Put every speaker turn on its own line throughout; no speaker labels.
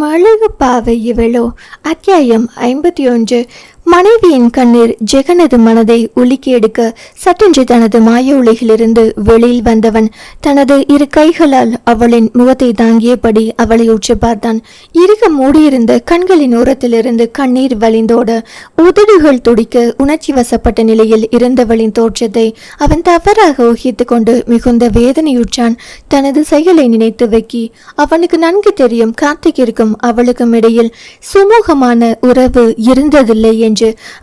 மழகு பாவை இவளோ. அத்தியாயம் 51. மனைவியின் கண்ணீர் ஜெகனது மனதை உலுக்கி எடுக்க சட்டென்று தனது மாய உலகிலிருந்து வெளியில் வந்தவன் தனது இரு கைகளால் அவளின் முகத்தை தாங்கியபடி அவளை உற்று பார்த்தான். இறுக மூடியிருந்த கண்களின் ஓரத்திலிருந்து கண்ணீர் வழிந்தோட உதடுகள் துடிக்க உணர்ச்சி வசப்பட்ட நிலையில் இருந்தவளின் தோற்றத்தை அவன் தவறாக ஊகித்து கொண்டு மிகுந்த வேதனையுற்றான். தனது செயலை நினைத்து வைக்கி அவனுக்கு நன்கு தெரியும் கார்த்திக் இருக்கும் அவளுக்கும் இடையில் சுமூகமான உறவு இருந்ததில்லை என்று.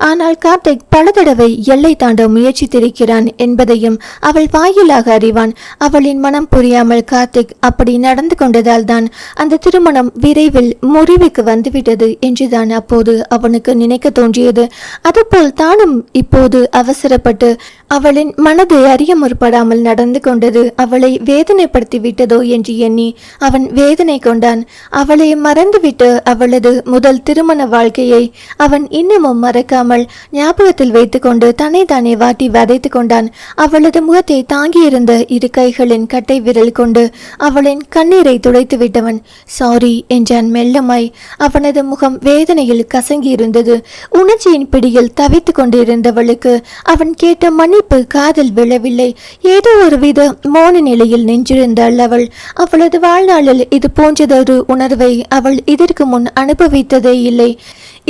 ஆனால் கார்த்திக் பல தடவை எல்லை தாண்ட முயற்சித்திருக்கிறான் என்பதையும் அவள் வாயிலாக அறிவான். அவளின் மனம் புரியாமல் கார்த்திக் அப்படி நடந்து கொண்டதால் தான் அந்த திருமணம் விரைவில் முறிவுக்கு வந்துவிட்டது என்றுதான் அப்போது அவனுக்கு நினைக்க தோன்றியது. அதுபோல் தானும் இப்போது அவசரப்பட்டு அவளின் மனதை அறிய முற்படாமல் நடந்து கொண்டது அவளை வேதனைப்படுத்தி விட்டதோ என்று எண்ணி அவன் வேதனை கொண்டான். அவளை மறந்துவிட்டு அவளது முதல் திருமண வாழ்க்கையை அவன் இன்னமும் மறக்காமல் ஞாபகத்தில் வைத்துக்கொண்டு தன்னை தானே வாட்டி வதைத்து கொண்டான். அவளது முகத்தை தாங்கியிருந்த இரு கைகளின் கட்டை விரல் கொண்டு அவளின் கண்ணீரை துடைத்து விட்டவன் சாரி என்றான் மெல்லமாய். அவனது முகம் வேதனையில் கசங்கி இருந்தது. உணர்ச்சியின் பிடியில் தவித்து கொண்டிருந்தவளுக்கு அவன் கேட்ட மன்னிப்பு காதில் விழவில்லை. ஏதோ ஒரு வித மோன நிலையில் நின்றிருந்தாள் அவள். அவளது வாழ்நாளில் இது போன்றதொரு உணர்வை அவள் இதற்கு முன் அனுபவித்ததே இல்லை.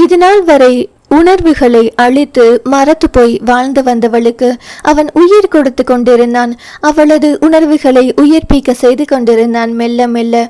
இதுநாள் வரை உணர்வுகளை அழித்து மறத்து போய் வாழ்ந்து வந்தவளுக்கு அவன் உயிர் கொடுத்து கொண்டிருந்தான். அவளது உணர்வுகளை உயிர்ப்பிக்க செய்து கொண்டிருந்தான். மெல்ல மெல்ல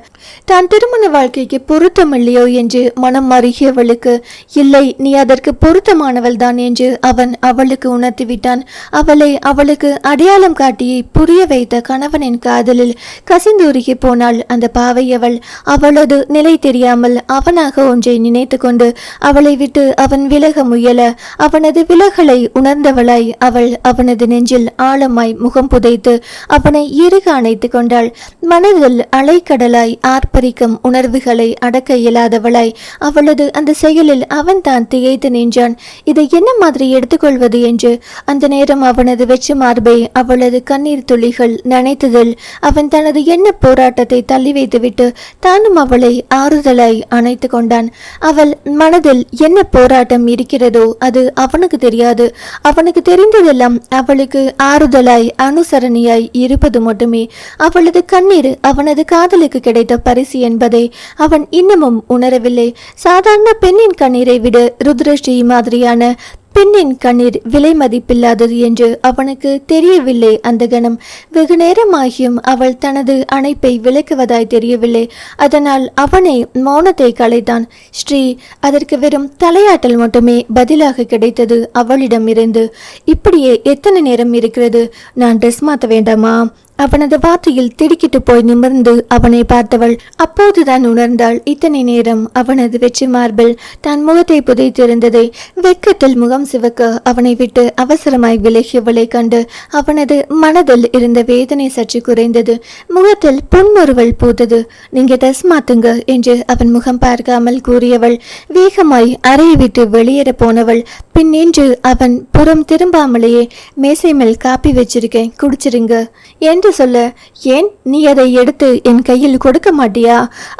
தான் திருமண வாழ்க்கைக்கு பொருத்தமில்லையோ என்று மனம் மருகியவளுக்கு இல்லை நீ அதற்கு பொருத்தமானவள் தான் என்று அவன் அவளுக்கு உணர்த்தி விட்டான். அவளை அவளுக்கு அடையாளம் காட்டி புரிய வைத்த கணவனின் காதலில் கசிந்தூருகி போனாள் அந்த பாவையவள். அவளது நிலை தெரியாமல் அவனாக ஒன்றை நினைத்து கொண்டு அவளை விட்டு அவன் விலக முயல அவனது விலகலை உணர்ந்தவளாய் அவள் அவனது நெஞ்சில் ஆழமாய் முகம் புதைத்து அவனை இறுக அணைத்து கொண்டாள். மனதில் அலைக்கடலாய் ஆர்ப்பரிக்கும் உணர்வுகளை அடக்க இயலாதவளாய் அவளது அந்த செயலில் அவன் தான் திகைத்து நின்றான். இதை என்ன மாதிரி எடுத்துக்கொள்வது என்று. அந்த நேரம் அவனது வெற்று மார்பை அவளது கண்ணீர் துளிகள் நனைத்ததில் அவன் தனது எண்ண போராட்டத்தை தள்ளி வைத்துவிட்டு தானும் அவளை ஆறுதலாய் அணைத்து கொண்டான். அவள் மனதில் என்ன போராட்டம் இருக்கிறதோ அது அவனுக்கு தெரியாது. அவனுக்கு தெரிந்ததெல்லாம் அவளுக்கு ஆறுதலாய் அனுசரணையாய் இருப்பது மட்டுமே. அவளது கண்ணீர் அவனது காதலுக்கு கிடைத்த பரிசு என்பதை அவன் இன்னமும் உணரவில்லை. சாதாரண பெண்ணின் கண்ணீரை விட ருத்ரஸ்ரீ மாதிரியான பெண்ணின் கண்ணீர் விலை மதிப்பில்லாதது என்று அவனுக்கு தெரியவில்லை. அந்த கணம் வெகு நேரமாகியும் அவள் தனது அணைப்பை விளக்குவதாய் தெரியவில்லை. அதனால் அவனை மௌனத்தை கலைத்தான். ஸ்ரீ அதற்கு வெறும் தலையாட்டல் மட்டுமே பதிலாக கிடைத்தது அவளிடமிருந்து. இப்படியே எத்தனை நேரம் இருக்கிறது? நான் ட்ரெஸ் மாற்ற வேண்டாமா? அவனது வார்த்தையில் திடுக்கிட்டு போய் நிமிர்ந்து அவனை பார்த்தவள் அப்போதுதான் உணர்ந்தாள் இத்தனை நேரம் அவனது வெற்றி மார்பில் தான் முகத்தை புதைத்திருந்ததை. வெட்கத்தில் முகம் சிவக்க அவனை விட்டு அவசரமாய் விலகியவளை கண்டு அவனது மனதில் இருந்த வேதனை சற்று குறைந்தது. முகத்தில் புன்முறுவல் பூத்தது. நீங்க ட்ரெஸ் மாத்துங்க என்று அவன் முகம் பார்க்காமல் கூறியவள் வேகமாய் அறையை விட்டு வெளியேற போனவள். பின் நின்று அவன் புறம் திரும்பாமலேயே மேசை மேல் காப்பி வச்சிருக்கேன் குடிச்சிருங்க என்று சொல்ல ஏன் நீ அதை எடுத்து என் கையில் கொடுக்க மாட்டியா?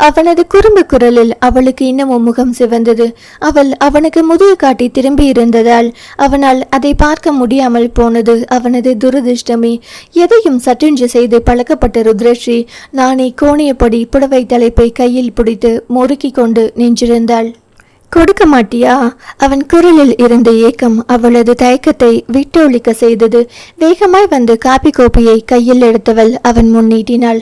அவனது குறும்பு குரலில் அவளுக்கு இன்னமும் முகம் சிவந்தது. அவள் அவனுக்கு முதுகு காட்டி திரும்பி இருந்ததால் அவனால் அதை பார்க்க முடியாமல் போனது அவனது துரதிருஷ்டமே. எதையும் சற்றென்று செய்து பழக்கப்பட்ட ருத்ரஸ்ரீ நானே கோணியபடி புடவை தலைப்பை கையில் பிடித்து முறுக்கி கொண்டு நின்றிருந்தாள். கொடுக்க மாட்டியா? அவன் குரலில் இருந்த ஏக்கம் அவளது தயக்கத்தை விட்டொழிக்க செய்தது. வேகமாய் வந்து காப்பி கோப்பையை கையில் எடுத்தவள் அவன் முன் நீட்டினாள்.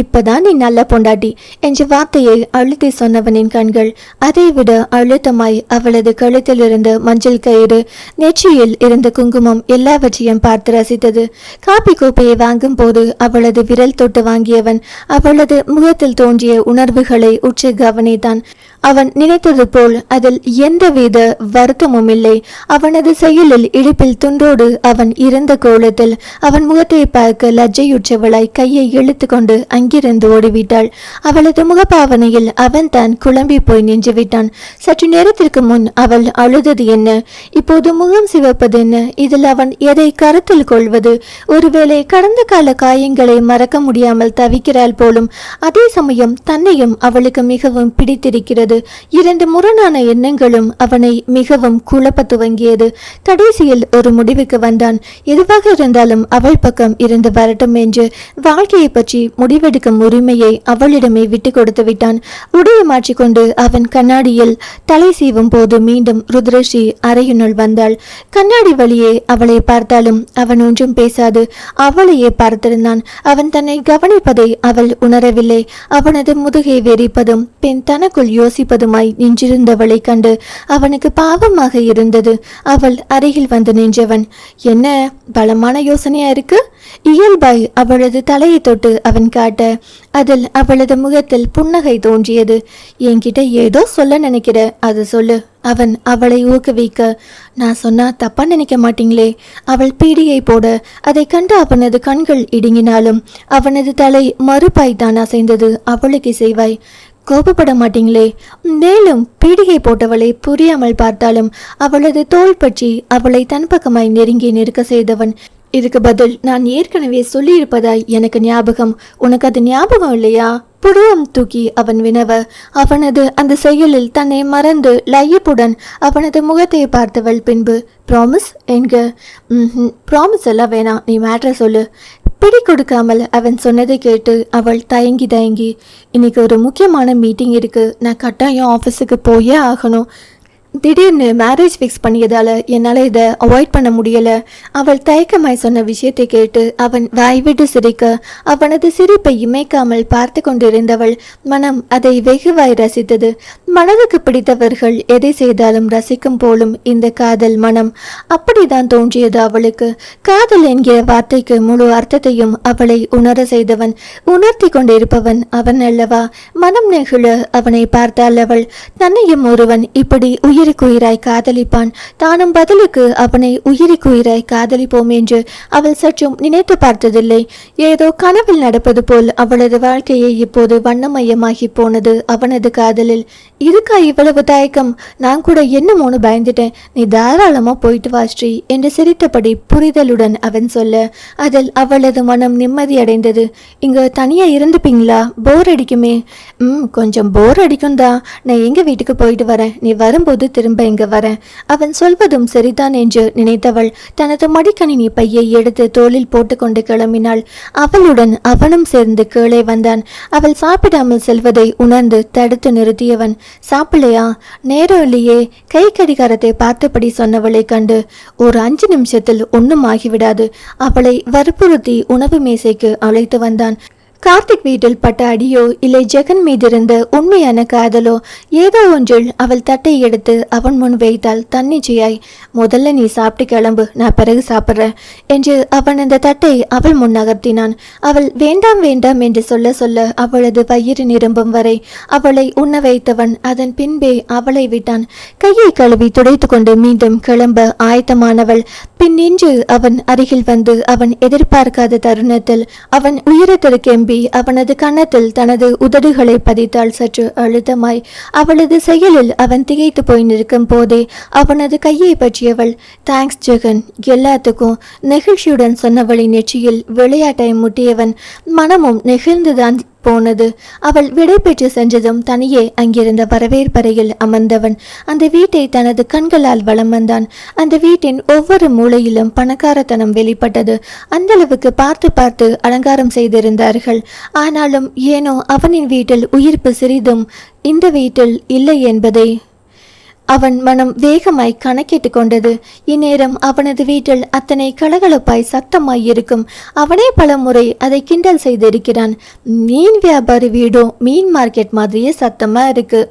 இப்பதான் நீ நல்ல பொண்டாட்டி என்ற வார்த்தையை அழுத்தி சொன்னவனின் கண்கள் அதைவிட அழுத்தமாய் அவளது கழுத்தில் இருந்த மஞ்சள் கயிறு நெற்றியில் இருந்த குங்குமம் எல்லாவற்றையும் பார்த்து ரசித்தது. காப்பி கோப்பையை வாங்கும் போது அவளது விரல் தொட்டு வாங்கியவன் அவளது முகத்தில் தோன்றிய உணர்வுகளை உற்று கவனித்தான். அவன் நினைத்தது போல் அதில் எந்தவித வருத்தமும் இல்லை. அவனது செயலில் இடுப்பில் துண்டோடு அவன் இருந்த கோலத்தில் அவன் முகத்தை பார்க்க லஜ்ஜையுற்றவளாய் கையை இழுத்து கொண்டு அங்கிருந்து ஓடிவிட்டாள். அவளது முகப்பாவனையில் அவன் தான் குழம்பி போய் நின்று விட்டான். சற்று நேரத்திற்கு முன் அவள் அழுதது என்ன, இப்போது முகம் சிவப்பது என்ன? இதில் அவன் எதை கருத்தில் கொள்வது? ஒருவேளை கடந்த கால காயங்களை மறக்க முடியாமல் தவிக்கிறாள் போலும். அதே சமயம் தன்னையும் அவளுக்கு மிகவும் பிடித்திருக்கிறது. இரண்டு முரணான எண்ணங்களும் அவனை மிகவும் குழப்ப துவங்கியது. கடைசியில் ஒரு முடிவுக்கு வந்தான். எதுவாக இருந்தாலும் அவள் பக்கம் இருந்து வரட்டும் என்று வாழ்க்கையை பற்றி முடிவெடுக்கும் உரிமையை அவளிடமே விட்டு கொடுத்து விட்டான். உடையை மாற்றிக்கொண்டு அவன் கண்ணாடியில் தலை சீவும் போது மீண்டும் ருத்ரஸ்ரீ அறையினுள் வந்தாள். கண்ணாடி வழியே அவளை பார்த்தாலும் அவன் ஒன்றும் பேசாது அவளையே பார்த்திருந்தான். அவன் தன்னை கவனிப்பதை அவள் உணரவில்லை. அவனது முதுகை வெறிப்பதும் பின் தனக்குள் யோசிப்பதுமாய் நின்றிருந்தவளை கண்டு அவனுக்கு பாவமாக இருந்தது. அவள் அருகில் வந்து நின்றவன், என்ன பலமான யோசனையா இருக்கு? இயல்பாய் அவளது தலையை தொட்டு அவன் காட்ட அதில் அவளது முகத்தில் புன்னகை தோன்றியது. என்கிட்ட ஏதோ சொல்ல நினைக்கிற, அது சொல்லு. அவன் அவளை ஊக்குவிக்க, நான் சொன்னா தப்பா நினைக்க மாட்டீங்களே? அவள் பீடியை போட அதை கண்டு அவனது கண்கள் இடுங்கினாலும் அவனது தலை மறுபாய் தான் அசைந்தது. அவளுக்கு செய்வாய், கோபப்பட மாட்டீங்களே? மேலும் பீடிகை போட்டவளை புரியாமல் பார்த்தாலும் அவளது தோள் பற்றி அவளை தன் பக்கமாய் நெருங்கி நிற்க செய்தவன், இதுக்கு பதில் நான் ஏற்கனவே சொல்லியிருப்பதாய் எனக்கு ஞாபகம். உனக்கு அது ஞாபகம் இல்லையா? புருவம் தூக்கி அவன் வினவ அவனது அந்த செயலில் தன்னை மறந்து லயப்புடன் அவனது முகத்தை பார்த்தவள் பின்பு, ப்ராமிஸ் என்க. ப்ராமிஸ் எல்லாம் வேணாம், நீ மேட்ரை சொல்லு. பிடி கொடுக்காமல் அவன் சொன்னதை கேட்டு அவள் தயங்கி, இன்னைக்கு ஒரு முக்கியமான மீட்டிங் இருக்கு, நான் கட்டாயம் ஆஃபீஸுக்கு போயே ஆகணும். திடீர்னு மேரேஜ் ஃபிக்ஸ் பண்ணியதால என்னால் இதை அவாய்ட் பண்ண முடியலை. அவள் தயக்கமாய் சொன்ன விஷயத்தை கேட்டு அவன் வாய்விட்டு சிரிக்க அவனது சிரிப்பை இமைக்காமல் பார்த்து கொண்டிருந்தவள் மனம் அதை வெகுவாய் ரசித்தது. மனதுக்கு பிடித்தவர்கள் எதை செய்தாலும் ரசிக்கும் போலும் இந்த காதல் மனம். அப்படிதான் தோன்றியது அவளுக்கு. காதல் என்கிற வார்த்தைக்கு முழு அர்த்தத்தையும் அவளை உணர செய்தவன், உணர்த்தி கொண்டிருப்பவன் அவன் அல்லவா? மனம் நெகிழ அவனை பார்த்தாள் அவள். தன்னையும் ஒருவன் இப்படி உயிருக்குயிராய் காதலிப்பான், தானும் பதிலுக்கு அவனை உயிருக்குயிராய் காதலிப்போம் என்று அவள் சற்றும் நினைத்து பார்த்ததில்லை. ஏதோ கனவில் நடப்பது போல் அவளது வாழ்க்கையை இப்போது வண்ணமயமாகி போனது அவனது காதலில். இதுக்கா இவ்வளவு தயக்கம்? நான் கூட என்னமோன்னு பயந்துட்டேன். நீ தாராளமா போயிட்டு வா ஸ்ரீ என்று சிரித்தபடி புரிதலுடன் அவன் சொல்ல அதில் அவளது மனம் நிம்மதியடைந்தது. இங்க தனியா இருந்துப்பீங்களா? போர் அடிக்குமே. கொஞ்சம் போர் அடிக்கும் தான். நான் எங்க வீட்டுக்கு போயிட்டு வரேன், நீ வரும்போது திரும்ப இங்க வரேன். அவன் சொல்வதும் சரிதான் என்று நினைத்தவள் தனது மடிக்கணினி பையை எடுத்து தோளில் போட்டுக்கொண்டு கிளம்பினாள். அவளுடன் அவனும் சேர்ந்து கீழே வந்தான். அவள் சாப்பிடாமல் செல்வதை உணர்ந்து தடுத்து நிறுத்தியவன், சாப்பிடலையா? நேரம் இல்லையே. கை கடிகாரத்தை பார்த்தபடி சொன்னவளை கண்டு ஒரு 5 நிமிஷத்தில் ஒன்றும் ஆகிவிடாது. அவளை வற்புறுத்தி உணவு மேசைக்கு அழைத்து வந்தான். கார்த்திக் வீட்டில் பட்ட அடியோ இல்லை ஜெகன் மீதிருந்த உண்மையான காதலோ ஏதோ ஒன்றில் அவள் தட்டை எடுத்து அவன் முன் வைத்தாள் தன்னிச்சையாய். முதல்ல நீ சாப்பிட்டு கிளம்பு, நான் பிறகு சாப்பிட்றேன் என்று அவன் அந்த தட்டை அவள் முன் நகர்த்தினான். அவள் வேண்டாம் வேண்டாம் என்று சொல்ல சொல்ல அவளது வயிறு நிரம்பும் வரை அவளை உண்ண வைத்தவன் அதன் பின்பே அவளை விட்டான். கையை கழுவி துடைத்து கொண்டு மீண்டும் கிளம்ப ஆயத்தமானவள் பின் நின்று அவன் அருகில் வந்து அவன் எதிர்பார்க்காத தருணத்தில் அவன் உயரத்திற்கு அவனது கன்னத்தில் தனது உதடுகளை பதித்தாள் சற்று அழுத்தமாய். அவளது செயலில் அவன் திகைத்து போய் நிற்கும் போதே அவனது கையை பற்றியவள், தேங்க்ஸ் ஜெகன், எல்லாத்துக்கும் நெகிழ்ச்சியுடன் சொன்னவளின் நெற்றியில் விளையாட்டை முட்டியவன் மனமும் நெகிழ்ந்துதான் போனது. அவள் விடை பெற்று சென்றதும் தனியே அங்கிருந்த வரவேற்பறையில் அமர்ந்தவன் அந்த வீட்டை தனது கண்களால் வலம் வந்தான். அந்த வீட்டின் ஒவ்வொரு மூலையிலும் பணக்காரத்தனம் வெளிப்பட்டது. அந்த அளவுக்கு பார்த்து பார்த்து அலங்காரம் செய்திருந்தார்கள். ஆனாலும் ஏனோ அவனின் வீட்டில் உயிர்ப்பு சிறிதும் இந்த வீட்டில் இல்லை என்பதை அவன் மனம் வேகமாய் கணக்கிட்டு கொண்டது. இந்நேரம் அவனது வீட்டில் அத்தனை கலகலப்பாய் சத்தமாய் இருக்கும். அவனே பல முறை அதை கிண்டல் செய்திருக்கிறான். மீன் வியாபாரி வீடும் மீன் மார்க்கெட் மாதிரியே சத்தமா இருக்கு.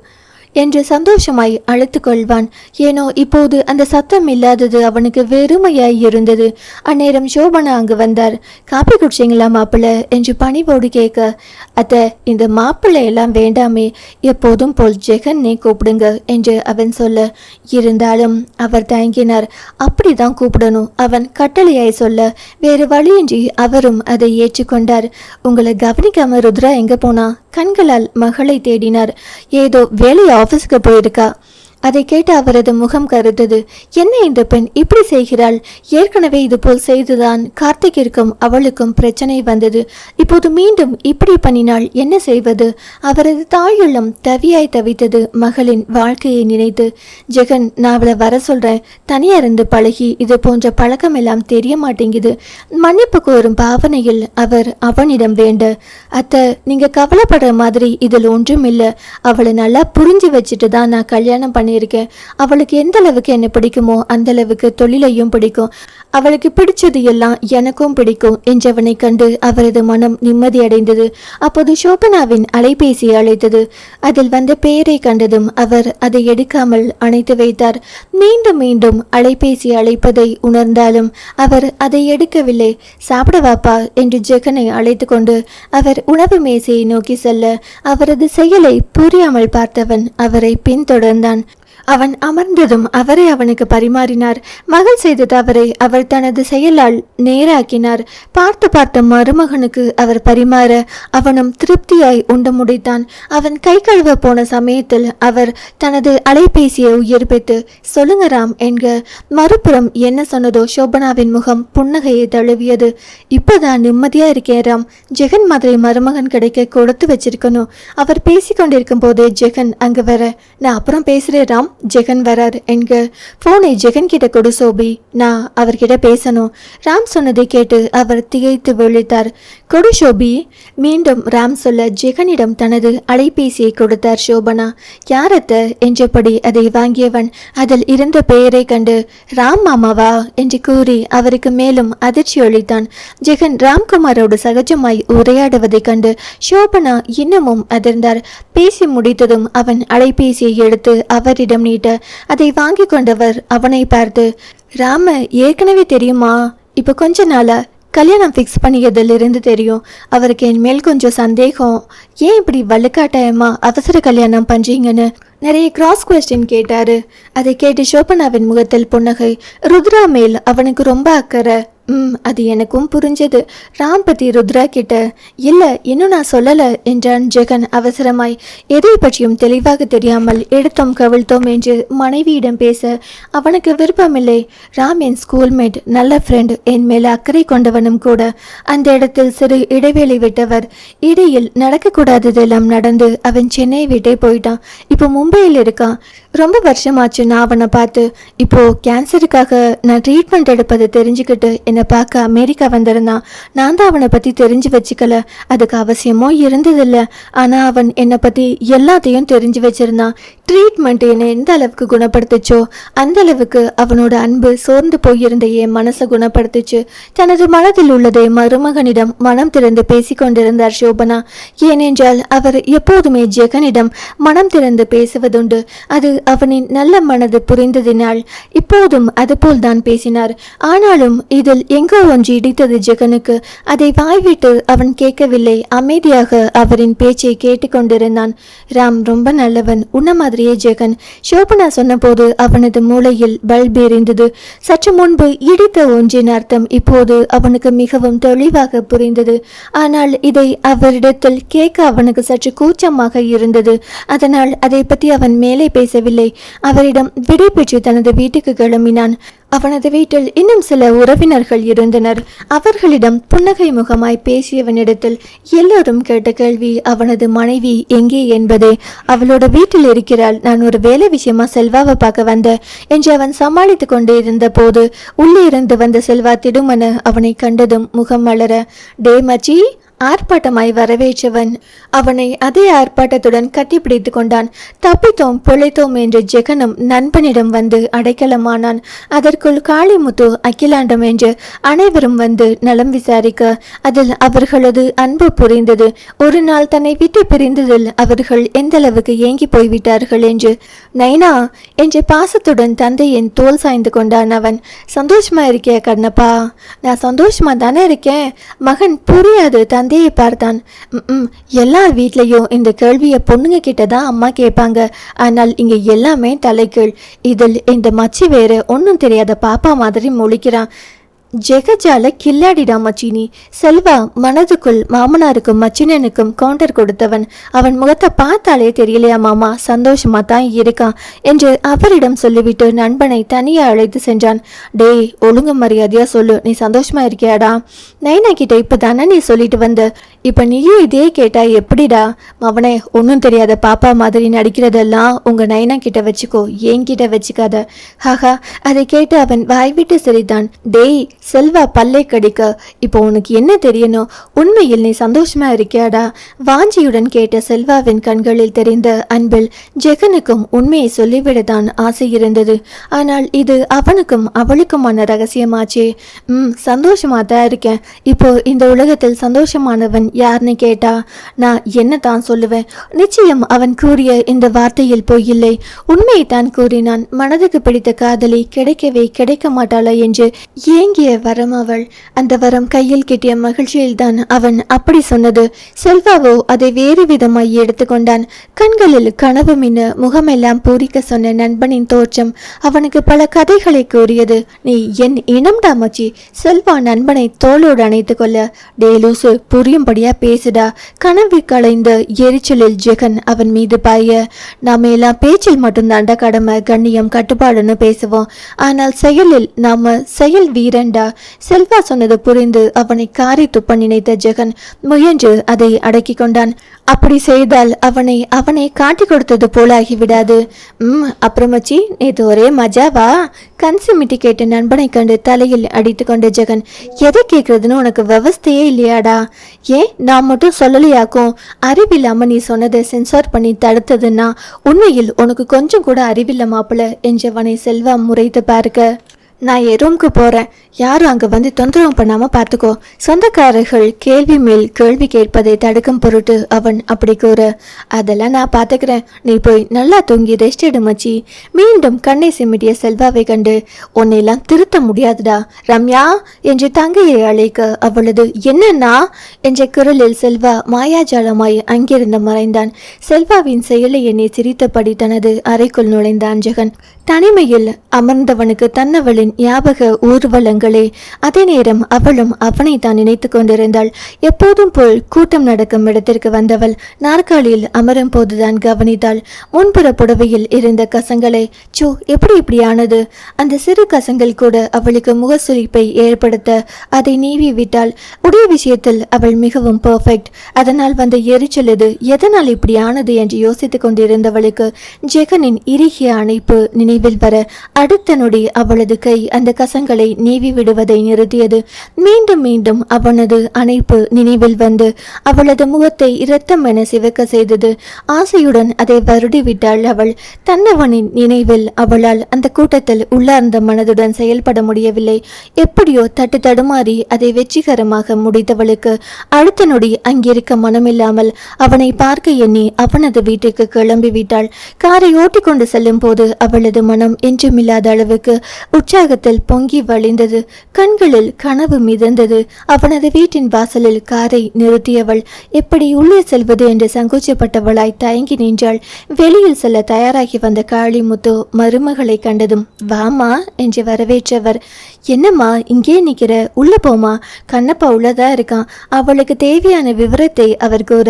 என்று சந்தோஷமாய் அழைத்து கொள்வான். ஏனோ இப்போது அந்த சத்தம் இல்லாதது அவனுக்கு வெறுமையாய் இருந்தது. அந்நேரம் சோபனா அங்கு வந்தார். காப்பி குடிச்சிங்களா மாப்பிள்ளை என்று பணிவோடு கேட்க, அத்தை இந்த மாப்பிள்ளை எல்லாம் வேண்டாமே, எப்போதும் போல் ஜெகன்னே கூப்பிடுங்க என்று அவன் சொல்ல, இருந்தாலும் அவர் தயங்கினார். அப்படிதான் கூப்பிடணும், அவன் கட்டளையாய் சொல்ல வேறு வழியின்றி அவரும் அதை ஏற்றுக்கொண்டார். உங்களை கவனிக்காம ருத்ரா எங்க போனா? கண்களால் மகளை தேடினார். ஏதோ வேலை ஆபீஸுக்கு போயிருக்கா. அதை கேட்டு அவரது முகம் கருத்தது. என்ன இந்த பெண் இப்படி செய்கிறாள்? ஏற்கனவே இது போல் செய்துதான் கார்த்திகிற்கும் அவளுக்கும் பிரச்சனை வந்தது. இப்போது மீண்டும் இப்படி பண்ணினால் என்ன செய்வது? அவரது தாயுள்ளம் தவியாய் தவித்தது மகளின் வாழ்க்கையை நினைத்து. ஜெகன், நான் அவளை வர சொல்றேன், தனியா இருந்து பழகி இது போன்ற பழக்கம் எல்லாம் தெரிய மாட்டேங்குது. மன்னிப்பு கோரும் பாவனையில் அவர் அவனிடம் வேண்ட, அத்தை நீங்க கவலைப்படுற மாதிரி இதில் ஒன்றும் இல்லை. அவளை நல்லா புரிஞ்சு வச்சுட்டு தான் நான் கல்யாணம் பண்ணியிருக்கேன். அவளுக்கு எந்த அளவுக்கு என்ன பிடிக்குமோ அந்த அளவுக்கு தொழிலையும் பிடிக்கும். அவளுக்கு பிடிச்சது எல்லாம் எனக்கும் பிடிக்கும் என்றவனை கண்டு அவரது மனம் நிம்மதி அடைந்தது. அப்போது சோபனாவின் அலைபேசி அழைத்தது. அதில் வந்த பெயரை கண்டதும் அவர் அதை எடுக்காமல் அணைத்து வைத்தார். மீண்டும் மீண்டும் அலைபேசி அழைப்பதை உணர்ந்தாலும் அவர் அதை எடுக்கவில்லை. சாப்பிட வாப்பா என்று ஜெகனை அழைத்து கொண்டு அவர் உணவு மேசையை நோக்கி செல்ல அவரது செயலை புரியாமல் பார்த்தவன் அவரை பின்தொடர்ந்தான். அவன் அமர்ந்ததும் அவரை அவனுக்கு பரிமாறினார். மகள் செய்த தவறை அவர் தனது செயலால் நேராக்கினார். பார்த்த மருமகனுக்கு அவர் பரிமாற அவனும் திருப்தியாய் உண்டு முடித்தான். அவன் கை கழுவ போன சமயத்தில் அவர் தனது அலைபேசியை உயிர்ப்பித்து சொல்லுங்க ராம் என்க. மறுபுறம் என்ன சொன்னதோ சோபனாவின் முகம் புன்னகையை தழுவியது. இப்போதான் நிம்மதியா இருக்கேன் ராம். ஜெகன் மாதிரி மருமகன் கிடைக்க கொடுத்து வச்சிருக்கணும். அவர் பேசிக்கொண்டிருக்கும் போதே ஜெகன் அங்கு வர, நான் அப்புறம் பேசுறேன் ராம், ஜெகன் வரார் என்க. போனை ஜெகன் கிட்ட கொடு சோபி, நான் அவர்கிட்ட பேசணும். ராம் சொன்னதை கேட்டு அவர் திகைத்து விழித்தார். கொடு சோபி. மீண்டும் ராம் சொல்ல ஜெகனிடம் தனது அலைபேசியை கொடுத்தார் சோபனா. யாரத்த என்றபடி அதை வாங்கியவன் அதில் இருந்த பெயரை கண்டு ராம் மாமாவா என்று கூறி அவருக்கு மேலும் அதிர்ச்சி அளித்தான். ஜெகன் ராம்குமாரோடு சகஜமாய் உரையாடுவதை கண்டு சோபனா இன்னமும் அதிர்ந்தார். பேசி முடித்ததும் அவன் அலைபேசியை எடுத்து அவரிடம் நீட்ட அதை வாங்கி கொண்டவர் அவனை பார்த்து, ராம ஏற்கனவே தெரியுமா? இப்ப கொஞ்ச நாளா கல்யாணம் ஃபிக்ஸ் பண்ணியதிலிருந்து தெரியும். அவருக்கு என் மேல் கொஞ்சம் சந்தேகம். ஏன் இப்படி வலுக்காட்டாயமா அவசர கல்யாணம் பண்றீங்கன்னு நிறைய கிராஸ் கொஸ்டின் கேட்டாரு. அதை கேட்டு சோபனாவின் முகத்தில் புன்னகை. ருத்ரா மேல் அவனுக்கு ரொம்ப அக்கறை. அது எனக்கும் புரிஞ்சது. ராம் பத்தி ருத்ரா கிட்ட இல்ல இன்னும் நான் சொல்லல என்றான் ஜெகன் அவசரமாய். எதை பற்றியும் தெளிவாக தெரியாமல் எடுத்தோம் கவிழ்த்தோம் என்று மனைவியிடம் பேச அவனுக்கு விருப்பமில்லை. ராம் என் ஸ்கூல்மேட், நல்ல ஃப்ரெண்ட், என் மேல அக்கறை கொண்டவனும் கூட. அந்த இடத்தில் சிறு இடைவேளை விட்டவர். இடையில் நடக்கக்கூடாததெல்லாம் நடந்து அவன் சென்னை விட்டே போயிட்டான். இப்போ மும்பையில் இருக்கான். ரொம்ப வருஷமாச்சு நான் அவனை பார்த்து. இப்போ கேன்சருக்காக நான் ட்ரீட்மெண்ட் எடுப்பதை தெரிஞ்சுக்கிட்டு என்னை பார்க்க அமெரிக்கா வந்திருந்தான். நான் தான் அவனை பற்றி தெரிஞ்சு வச்சுக்கல, அதுக்கு அவசியமோ இருந்ததில்லை. ஆனால் அவன் என்னை பற்றி எல்லாத்தையும் தெரிஞ்சு வச்சிருந்தான். ட்ரீட்மெண்ட் என்னை எந்த அளவுக்கு குணப்படுத்துச்சோ அந்த அளவுக்கு அவனோட அன்பு சோர்ந்து போயிருந்த என் மனசை குணப்படுத்துச்சு. தனது மனதில் உள்ளதை மருமகனிடம் மனம் திறந்து பேசிக்கொண்டிருந்தார் சோபனா. ஏனென்றால் அவர் எப்போதுமே ஜெகனிடம் மனம் திறந்து பேசுவதுண்டு. அது அவனின் நல்ல மனது புரிந்ததினால் இப்போதும் அதுபோல் தான் பேசினார். ஆனாலும் இதில் எங்கோ ஒன்று இடித்தது ஜெகனுக்கு. அதை வாய்விட்டு அவன் கேட்கவில்லை. அமைதியாக அவரின் பேச்சை கேட்டுக்கொண்டிருந்தான். ராம் ரொம்ப நல்லவன், உன்ன மாதிரியே ஜெகன். சோபனா சொன்னபோது அவனது மூளையில் பல்ப் எரிந்தது. சற்று முன்பு இடித்த ஒன்றின் அர்த்தம் இப்போது அவனுக்கு மிகவும் தெளிவாக புரிந்தது. ஆனால் இதை அவரிடத்தில் கேட்க அவனுக்கு சற்று கூச்சமாக இருந்தது. அதனால் அதை பற்றி அவன் மேலே பேசவில்லை. அவரிடம் விடை பெற்று தனது வீட்டுக்கு கிளம்பினான். அவனது வீட்டில் இன்னும் சில உறவினர்கள் இருந்தனர். அவர்களிடம் புன்னகை முகமாய் பேசியவனிடத்தில் எல்லோரும் கேட்ட கேள்வி அவனது மனைவி எங்கே என்பதே. அவளோட வீட்டில் இருக்கிறாள், நான் ஒரு வேலை விஷயமா செல்வாவை பார்க்க வந்தேன் என்று அவன் சமாளித்து கொண்டே இருந்த போது உள்ளே இருந்து வந்த செல்வா திடுமென அவனை கண்டதும் முகம் மலர, டே மச்சி ஆர்ப்பாட்டமாய் வரவேற்றவன் அவனை அதே ஆர்ப்பாட்டத்துடன் கட்டிப்பிடித்து கொண்டான். தப்பித்தோம் பிழைத்தோம் என்று ஜெகனும் நண்பனிடம் வந்து அடைக்கலமானான். அதற்குள் காளிமுத்து அகிலாண்டம் என்று அனைவரும் வந்து நலம் விசாரிக்க அதில் அவர்களது அன்பு புரிந்தது. ஒரு நாள் தன்னை விட்டு பிரிந்ததில் அவர்கள் எந்தளவுக்கு ஏங்கி போய்விட்டார்கள் என்று. நைனா என்று பாசத்துடன் தந்தையின் தோல் சாய்ந்து கொண்டான் அவன். சந்தோஷமா இருக்கிய கண்ணப்பா? நான் சந்தோஷமா தானே இருக்கேன். மகன் புரியாது தந்தையை பார்த்தான். எல்லார் வீட்லயும் இந்த கேள்வியை பொண்ணுங்க கிட்டதான் அம்மா கேட்பாங்க. ஆனால் இங்க எல்லாமே தலைகீழ். இதில் இந்த மச்சி வேற ஒன்னும் தெரியாத பாப்பா மாதிரி முழிக்கிறான். ஜெகஜால கில்லாடிடா மச்சினி. செல்வா மனதுக்குள் மாமனாருக்கும் மச்சினனுக்கும் கவுண்டர் கொடுத்தவன். அவன் முகத்தை பார்த்தாலே தெரியலையா மாமா, சந்தோஷமா தான் இருக்கான் என்று அவரிடம் சொல்லிவிட்டு நண்பனை தனியா அழைத்து சென்றான். டேய், ஒழுங்கு மரியாதையா சொல்லு, நீ சந்தோஷமா இருக்கியாடா? நைனா கிட்ட இப்பதானே நீ சொல்லிட்டு வந்த, இப்ப நீயும் இதே கேட்டா எப்படிடா? அவனே, ஒன்னும் தெரியாத பாப்பா மாதிரி நடிக்கிறதெல்லாம் உங்க நைனா கிட்ட வச்சுக்கோ, என்கிட்ட வச்சுக்காத. ஹாஹா. அதை கேட்டு அவன் வாய்விட்டு சிரித்தான். டேய் செல்வா பல்லை கடிக்க, இப்போ உனக்கு என்ன தெரியணும்? உண்மையில் நீ சந்தோஷமா இருக்கியாடா? வாஞ்சியுடன் கேட்ட செல்வாவின் கண்களில் தெரிந்த அன்பில் ஜெகனுக்கும் உண்மையை சொல்லிவிடத்தான் ஆசை இருந்தது. ஆனால் இது அவனுக்கும் அவளுக்குமான ரகசியமாச்சே. சந்தோஷமா தான் இருக்கேன். இப்போ இந்த உலகத்தில் சந்தோஷமானவன் யாருன்னு கேட்டா நான் என்ன தான் சொல்லுவேன்? நிச்சயம் அவன் கூறிய இந்த வார்த்தையில் பொய்யில்லை, உண்மையை தான் கூறினான். மனதுக்கு பிடித்த காதலி கிடைக்கவே கிடைக்க மாட்டாளா என்று ஏங்கிய வரம் அவள். அந்த வரம் கையில் கிட்டிய மகிழ்ச்சியில் தான் அவன் அப்படி சொன்னது. செல்வாவோ அதை வேறு விதமாய் எடுத்துக்கொண்டான். கண்களில் கனவு மின்ன முகமெல்லாம் பூரிக்க சொன்ன நண்பனின் தோற்றம் அவனுக்கு பல கதைகளை கூறியது. நீ என் இனம்டா மச்சி. செல்வா நண்பனை தோளோடு அணைத்து கொள்ள, டே லூசு, புரியும்படியா பேசுடா. கனவு களைந்த எரிச்சலில் ஜெகன் அவன் மீது பாய, நாம எல்லாம் பேச்சில் மட்டும்தாண்டா கடமை, கண்ணியம், கட்டுப்பாடுன்னு பேசுவோம். ஆனால் செயலில் நாம செயல் வீரண்டா. செல்வா சொன்னது புரிந்து அவனை காரி துப்ப நினைத்த ஜெகன் முயன்று அதை அடக்கி கொண்டான். அப்படி செய்தால் அவனை காட்டி கொடுத்தது போல ஆகிவிடாது. அப்புறமச்சி, நேற்று ஒரே மஜாவா? கண் சிமிட்டி கேட்ட நண்பனை கண்டு தலையில் அடித்து கொண்ட ஜெகன், எதை கேட்கறதுன்னு உனக்கு விவஸ்தையே இல்லையாடா? ஏன் நான் மட்டும் சொல்லலையாக்கும்? அறிவில்லாம நீ சொன்னதை சென்சார் பண்ணி தடுத்ததுன்னா உண்மையில் உனக்கு கொஞ்சம் கூட அறிவில்ல மாப்பிள்ள என்றவனை செல்வா முறைத்து பார்க்க, நான் என் ரூமுக்கு போறேன், யாரும் அங்க வந்து தொந்தரவு பண்ணாம பார்த்துக்கோ. சொந்தக்காரர்கள் கேள்வி மேல் கேள்வி கேட்பதை தடுக்கும் பொருட்டு அவன் அப்படி கூற, அதெல்லாம் நான் பார்த்துக்கிறேன், நீ போய் நல்லா தூங்கி ரெஸ்ட் எடு மச்சி. மீண்டும் கண்ணை சிமிட்டிய செல்வாவை கண்டு, உன்னையெல்லாம் திருத்த முடியாதுடா ரம்யா என்று தங்கையை அழைக்க அவளது என்னன்னா என்ற குரலில் செல்வா மாயாஜாலமாய் அங்கிருந்து மறைந்தான். செல்வாவின் செயலை எண்ணி சிரித்தபடி தனது அறைக்குள் நுழைந்தான் ஜெகன். தனிமையில் அமர்ந்தவனுக்கு தன்னவளின் ஞாபக ஊர்வலங்களே. அதே நேரம் அவளும் அவனை தான் நினைத்து கொண்டிருந்தாள். எப்போதும் போல் கூட்டம் நடக்கும் இடத்திற்கு வந்தவள் நாற்காலியில் அமரும் போதுதான் கவனித்தாள் முன்புற புடவையில் இருந்த கசங்களை. சோ, எப்படி இப்படியானது? அந்த சிறு கசங்கள் கூட அவளுக்கு முகசுளிப்பை ஏற்படுத்த அதை நீவி விட்டாள். உடைய விஷயத்தில் அவள் மிகவும் பெர்ஃபெக்ட். அதனால் வந்த எரிச்சல் இது எதனால் இப்படியானது என்று யோசித்துக் கொண்டிருந்தவளுக்கு ஜெகனின் இறுகிய அணைப்பு நினைவில் வர அடுத்த நொடி அவளது கை அந்த கசங்களை நீவி விடுவதை நிறுத்தியது. மீண்டும் மீண்டும் அவனது அணைப்பு நினைவில் வந்து அவளது முகத்தை இரத்தம் என சிவக்க செய்தது. ஆசையுடன் அதை வருடி விட்டாள் அவள். தன்னவனின் நினைவில் அவளால் அந்த கூட்டத்தில் உள்ளார்ந்த மனதுடன் செயல்பட முடியவில்லை. எப்படியோ தட்டு தடுமாறி அதை வெற்றிகரமாக முடித்தவளுக்கு அடுத்த நொடி அங்கிருக்க மனமில்லாமல் அவனை பார்க்க எண்ணி அவனது வீட்டுக்கு கிளம்பி விட்டாள். காரை ஓட்டிக்கொண்டு செல்லும் போது அவளது மனம் என்றுமில்லாத அளவுக்கு உற்சாகத்தில் பொங்கி வழிந்தது. கண்களில் கனவு மிதந்தது. அவனது வீட்டின் வாசலில் காரை நிறுத்தியவள் எப்படி உள்ளே செல்வது என்று சங்கோச்சப்பட்டவளாய் தயங்கி நின்றாள். வெளியில் செல்ல தயாராகி வந்த காளிமுத்து மருமகளை கண்டதும், வாமா என்று வரவேற்றவர், என்னம்மா இங்கே நிக்கிற, உள்ள போமா, கண்ணப்பா உள்ளதா இருக்கான். அவளுக்கு தேவையான விவரத்தை அவர் கூற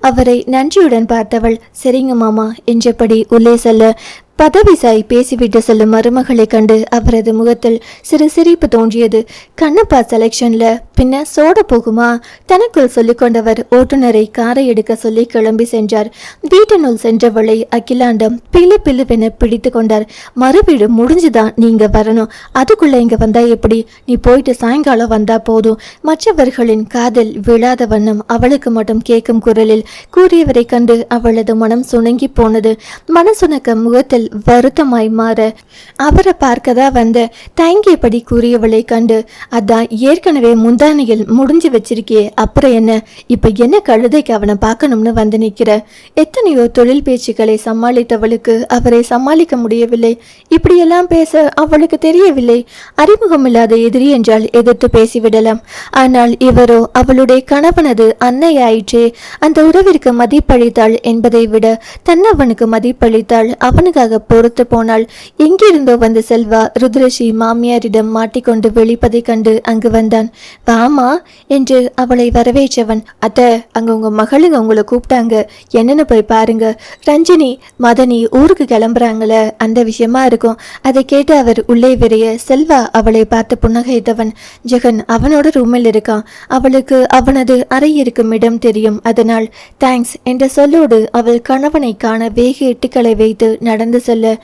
அவரை நன்றியுடன் பார்த்தவள், சரிங்க மாமா என்றபடி உள்ளே செல்ல பதவிசாய் பேசிவிட்டு செல்லும் மருமகளை கண்டு அவரது முகத்தில் சிறு சிரிப்பு தோன்றியது. கண்ணப்பா செலெக்ஷன்ல பின்ன சோட போகுமா? தனக்குள் சொல்லிக்கொண்டவர் ஓட்டுநரை காரை எடுக்க சொல்லி கிளம்பி சென்றார். வீட்டினுள் சென்றவளை அகிலாண்டம் பிளு பிளுவென பிடித்து கொண்டார். மறுவீடு முடிஞ்சுதான் நீங்க வரணும், அதுக்குள்ள இங்க வந்தா எப்படி? நீ போயிட்டு சாயங்காலம் வந்தா போதும். மற்றவர்களின் காதல் விழாத வண்ணம் அவளுக்கு மட்டும் கேட்கும் குரலில் கூறியவரை கண்டு அவளது மனம் சுணங்கி போனது. மனசுணக்க முகத்தில் வருத்தமாய் மாற அவரை பார்க்கதா வந்த தயங்கியபடி கூறியவளை கண்டு, அதான் ஏற்கனவே முந்தானையில் முடிஞ்சு வச்சிருக்கியே, அப்புறம் என்ன? இப்ப என்ன கழுதைக்கு அவனை பார்க்கணும்னு வந்து நிக்கிற? எத்தனையோ தொழில் பேச்சுக்களை சமாளித்தவளுக்கு அவரை சமாளிக்க முடியவில்லை. இப்படியெல்லாம் பேச அவளுக்கு தெரியவில்லை. அறிமுகமில்லாத எதிரி என்றால் எதிர்த்து பேசிவிடலாம். ஆனால் இவரோ அவளுடைய கணவனது அன்னையாயிற்றே. அந்த உறவிற்கு மதிப்பளித்தாள் என்பதை விட தன்னவனுக்கு மதிப்பளித்தாள். அவனுக்காக பொறுத்து போனாள். எங்கிருந்தோ வந்த செல்வா ருத்ரஷி மாமியாரிடம் மாட்டிக்கொண்டு வெளிப்பதை கண்டு அங்கு வந்தான். வாமா என்று அவளை வரவேற்றவன், அத்தை அங்க உங்க மகளுங்க உங்களை கூப்பிட்டாங்க, என்னன்னு போய் பாருங்க. ரஞ்சினி மதனி ஊருக்கு கிளம்புறாங்கள, அந்த விஷயமா இருக்கும். அதை கேட்டு அவர் உள்ளே விரைய செல்வா அவளை பார்த்து புன்னகைத்தவன், ஜெகன் அவனோட ரூமில் இருக்கான், அவளுக்கு அவனது அறை இருக்கும் இடம் தெரியும், அதனால் தேங்க்ஸ் என்ற சொல்லோடு அவள் கணவனை காண வேக எட்டுக்களை வைத்து நடந்து செல்ல,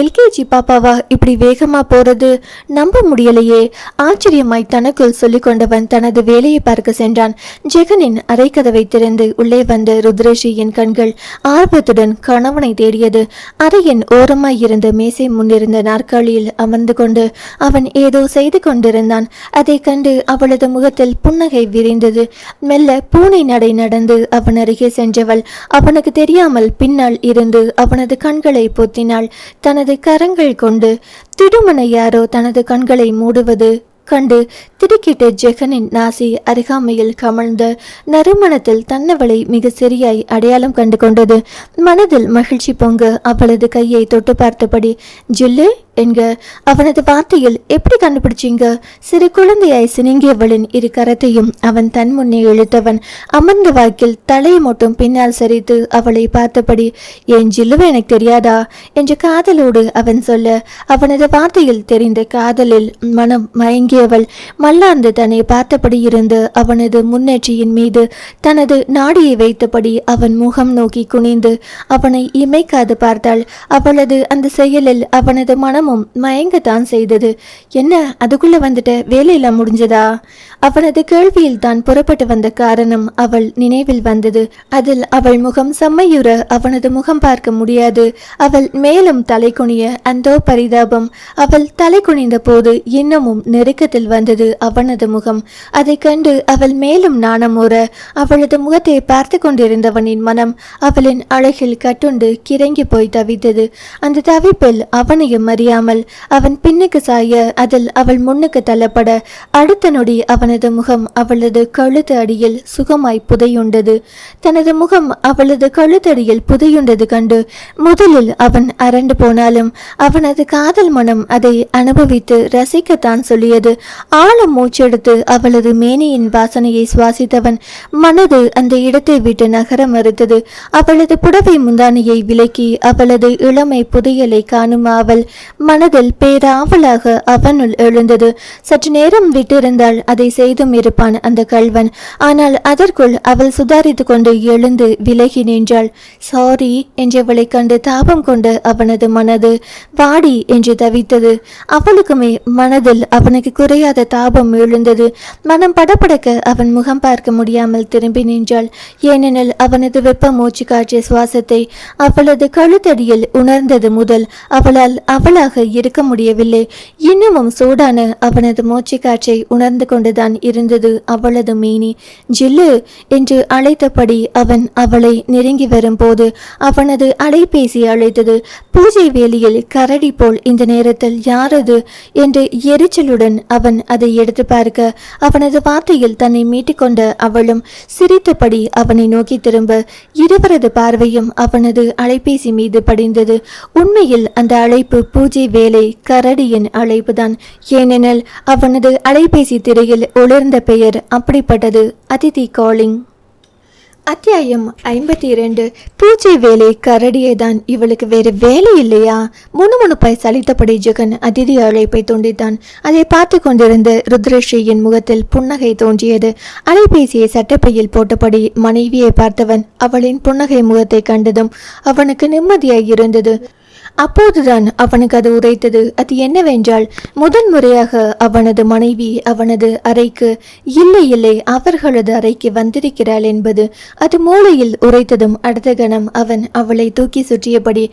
எல்கேஜி பாப்பாவா இப்படி வேகமா போறது? நம்ப முடியலையே. ஆச்சரியமாய் தனக்குள் சொல்லிக் கொண்டவன் தனது வேலையை பார்க்க சென்றான். ஜெகனின் அறை கதவை திறந்து உள்ளே வந்த ருத்ரஷியின் கண்கள் ஆர்வத்துடன் கணவனை தேடியது. அறையின் ஓரமாய் இருந்த மேசை முன்னிருந்த நாற்காலியில் அமர்ந்து கொண்டு அவன் ஏதோ செய்து கொண்டிருந்தான். அதை கண்டு அவளது முகத்தில் புன்னகை விரிந்தது. மெல்ல பூனை நடை நடந்து அவன் அருகே சென்றவள் அவனுக்கு தெரியாமல் பின்னால் இருந்து அவனது கண்களை பொத்தினாள். தனது கரங்கள் கொண்டு திடுமன யாரோ தனது கண்களை மூடுவது கண்டு திடுக்கிட்ட ஜெகனின் நாசி அருகாமையில் கமழ்ந்த நறுமணத்தில் தன்னவளை மிக சரியாய் அடையாளம் கண்டு கொண்டது. மனதில் மகிழ்ச்சி பொங்க அவளது கையை தொட்டு பார்த்தபடி ஜில்லு என்க அவனது வார்த்தையில் எப்படி கண்டுபிடிச்சிங்க? சிறு குழந்தையாய் சினுங்கியவளின் இரு கரத்தையும் அவன் தன் முன்னே இழுத்தவன் அமர்ந்த வாக்கில் தலையை மட்டும் பின்னால் சரித்து அவளை பார்த்தபடி, என் ஜில்லுவை எனக்கு தெரியாதா என்ற காதலோடு அவன் சொல்ல, அவனது வார்த்தையில் தெரிந்த காதலில் மனம் மயங்கியவள் மல்லாந்து தன்னை பார்த்தபடி இருந்து அவனது முன்னேற்றியின் மீது தனது நாடியை வைத்தபடி அவன் முகம் நோக்கி குனிந்து அவனை இமைக்காது பார்த்தாள். அவளது அந்த செயலில் அவனது மனம் மயங்கத்தான் செய்தது. என்ன அதுக்குள்ள வந்துட்ட, வேலையெல்லாம் முடிஞ்சதா? அவனது கேள்வியில் தான் புறப்பட்டு வந்த காரணம் அவள் நினைவில் வந்தது. அதில் அவள் முகம் செம்மையுற அவனது முகம் பார்க்க முடியாது. அவள் மேலும் தலை குனிய அந்தோ பரிதாபம். அவள் தலை குனிந்த போது இன்னமும் நெருக்கத்தில் வந்தது அவனது முகம். அதை கண்டு அவள் மேலும் நாணமுற அவளது முகத்தை பார்த்து கொண்டிருந்தவனின் மனம் அவளின் அழகில் கட்டுண்டு கிறங்கி போய் தவித்தது. அந்த தவிப்பில் அவனையும் அறியாமல் அவன் பின்னுக்கு சாய அதில் அவள் முன்னுக்கு தள்ளப்பட அடுத்த நொடி அவனது முகம் அவளது கழுத்து அடியில் சுகமாய் புதையுண்டது. தனது முகம் அவளது கழுத்தடியில் புதையுண்டது கண்டு முதலில் அவன் அரண்டு போனாலும் அவனது காதல் மனம் அதை அனுபவித்து ரசிக்கத்தான் சொல்லியது. ஆழம் மூச்செடுத்து அவளது மேனியின் வாசனையை சுவாசித்தவன் மனது அந்த இடத்தை விட்டு நகர மறுத்தது. அவளது புடவை முந்தானையை விலக்கி அவளது இளமை புதையலை காணும் அவள் மனதில் பேராவலாக அவனுள் எழுந்தது. சற்று நேரம் விட்டிருந்தால் அதை செய்தும் இருப்பான் அந்த கள்வன். ஆனால் அதற்குள் அவள் சுதாரித்து கொண்டு எழுந்து விலகி நின்றாள். சாரி என்றவளை கண்டு தாபம் கொண்டு அவனது மனது வாடி என்று தவித்தது. அவளுக்குமே மனதில் அவனுக்கு குறையாத தாபம் எழுந்தது. மனம் படப்படக்க அவன் முகம் பார்க்க முடியாமல் திரும்பி நின்றாள். ஏனெனில் அவனது வெப்ப மூச்சு காற்றிய சுவாசத்தை அவளது கழுத்தடியில் உணர்ந்தது முதல் அவளால் அவளாக இருக்க முடியவில்லை. இன்னமும் சூடான அவனது மூச்சு காற்றை உணர்ந்து கொண்டுதான் இருந்தது அவளது மேனி. ஜில்லு என்று அழைத்தபடி அவன் அவளை நெருங்கி வரும்போது அவனது அலைபேசி அழைத்தது. பூஜை வேலையில் கரடி போல் இந்த நேரத்தில் யாரது என்று எரிச்சலுடன் அவன் அதை எடுத்து பார்க்க அவனது வார்த்தையில் தன்னை மீட்டிக்கொண்ட அவளும் சிரித்தபடி அவனை நோக்கி திரும்ப இருவரது பார்வையும் அவனது அலைபேசி மீது படிந்தது. உண்மையில் அந்த அழைப்பு பூஜை வேலை கரடியின் அழைப்புதான். ஏனெனில் அவனது அலைபேசி திரையில் ஒளிர்ந்த பெயர் அப்படிப்பட்டது, அதிதி காலிங். அத்தியாயம் 52. பூஜை வேலை கரடியேதான், இவளுக்கு வேறு வேலை இல்லையா? முணுமுணுப்பாய் சலித்தபடி ஜெகன் அதிதி அழைப்பை துண்டித்தான். அதை பார்த்து கொண்டிருந்த ருத்ரஸ்ரீயின் முகத்தில் புன்னகை தோன்றியது. அலைபேசியை சட்டப்பையில் போட்டபடி மனைவியை பார்த்தவன் அவளின் புன்னகை முகத்தை கண்டதும் அவனுக்கு நிம்மதியாய் இருந்தது. அப்போதுதான் அவனுக்கு அது உரைத்தது. அது என்னவென்றால், முதன் முறையாக அவனது மனைவி அவனது அறைக்கு, இல்லை இல்லை அவர்களது அறைக்கு வந்திருக்கிறாள் என்பது. அது மூளையில் உரைத்ததும் அடுத்த கணம் அவன் அவளை தூக்கி சுற்றியபடி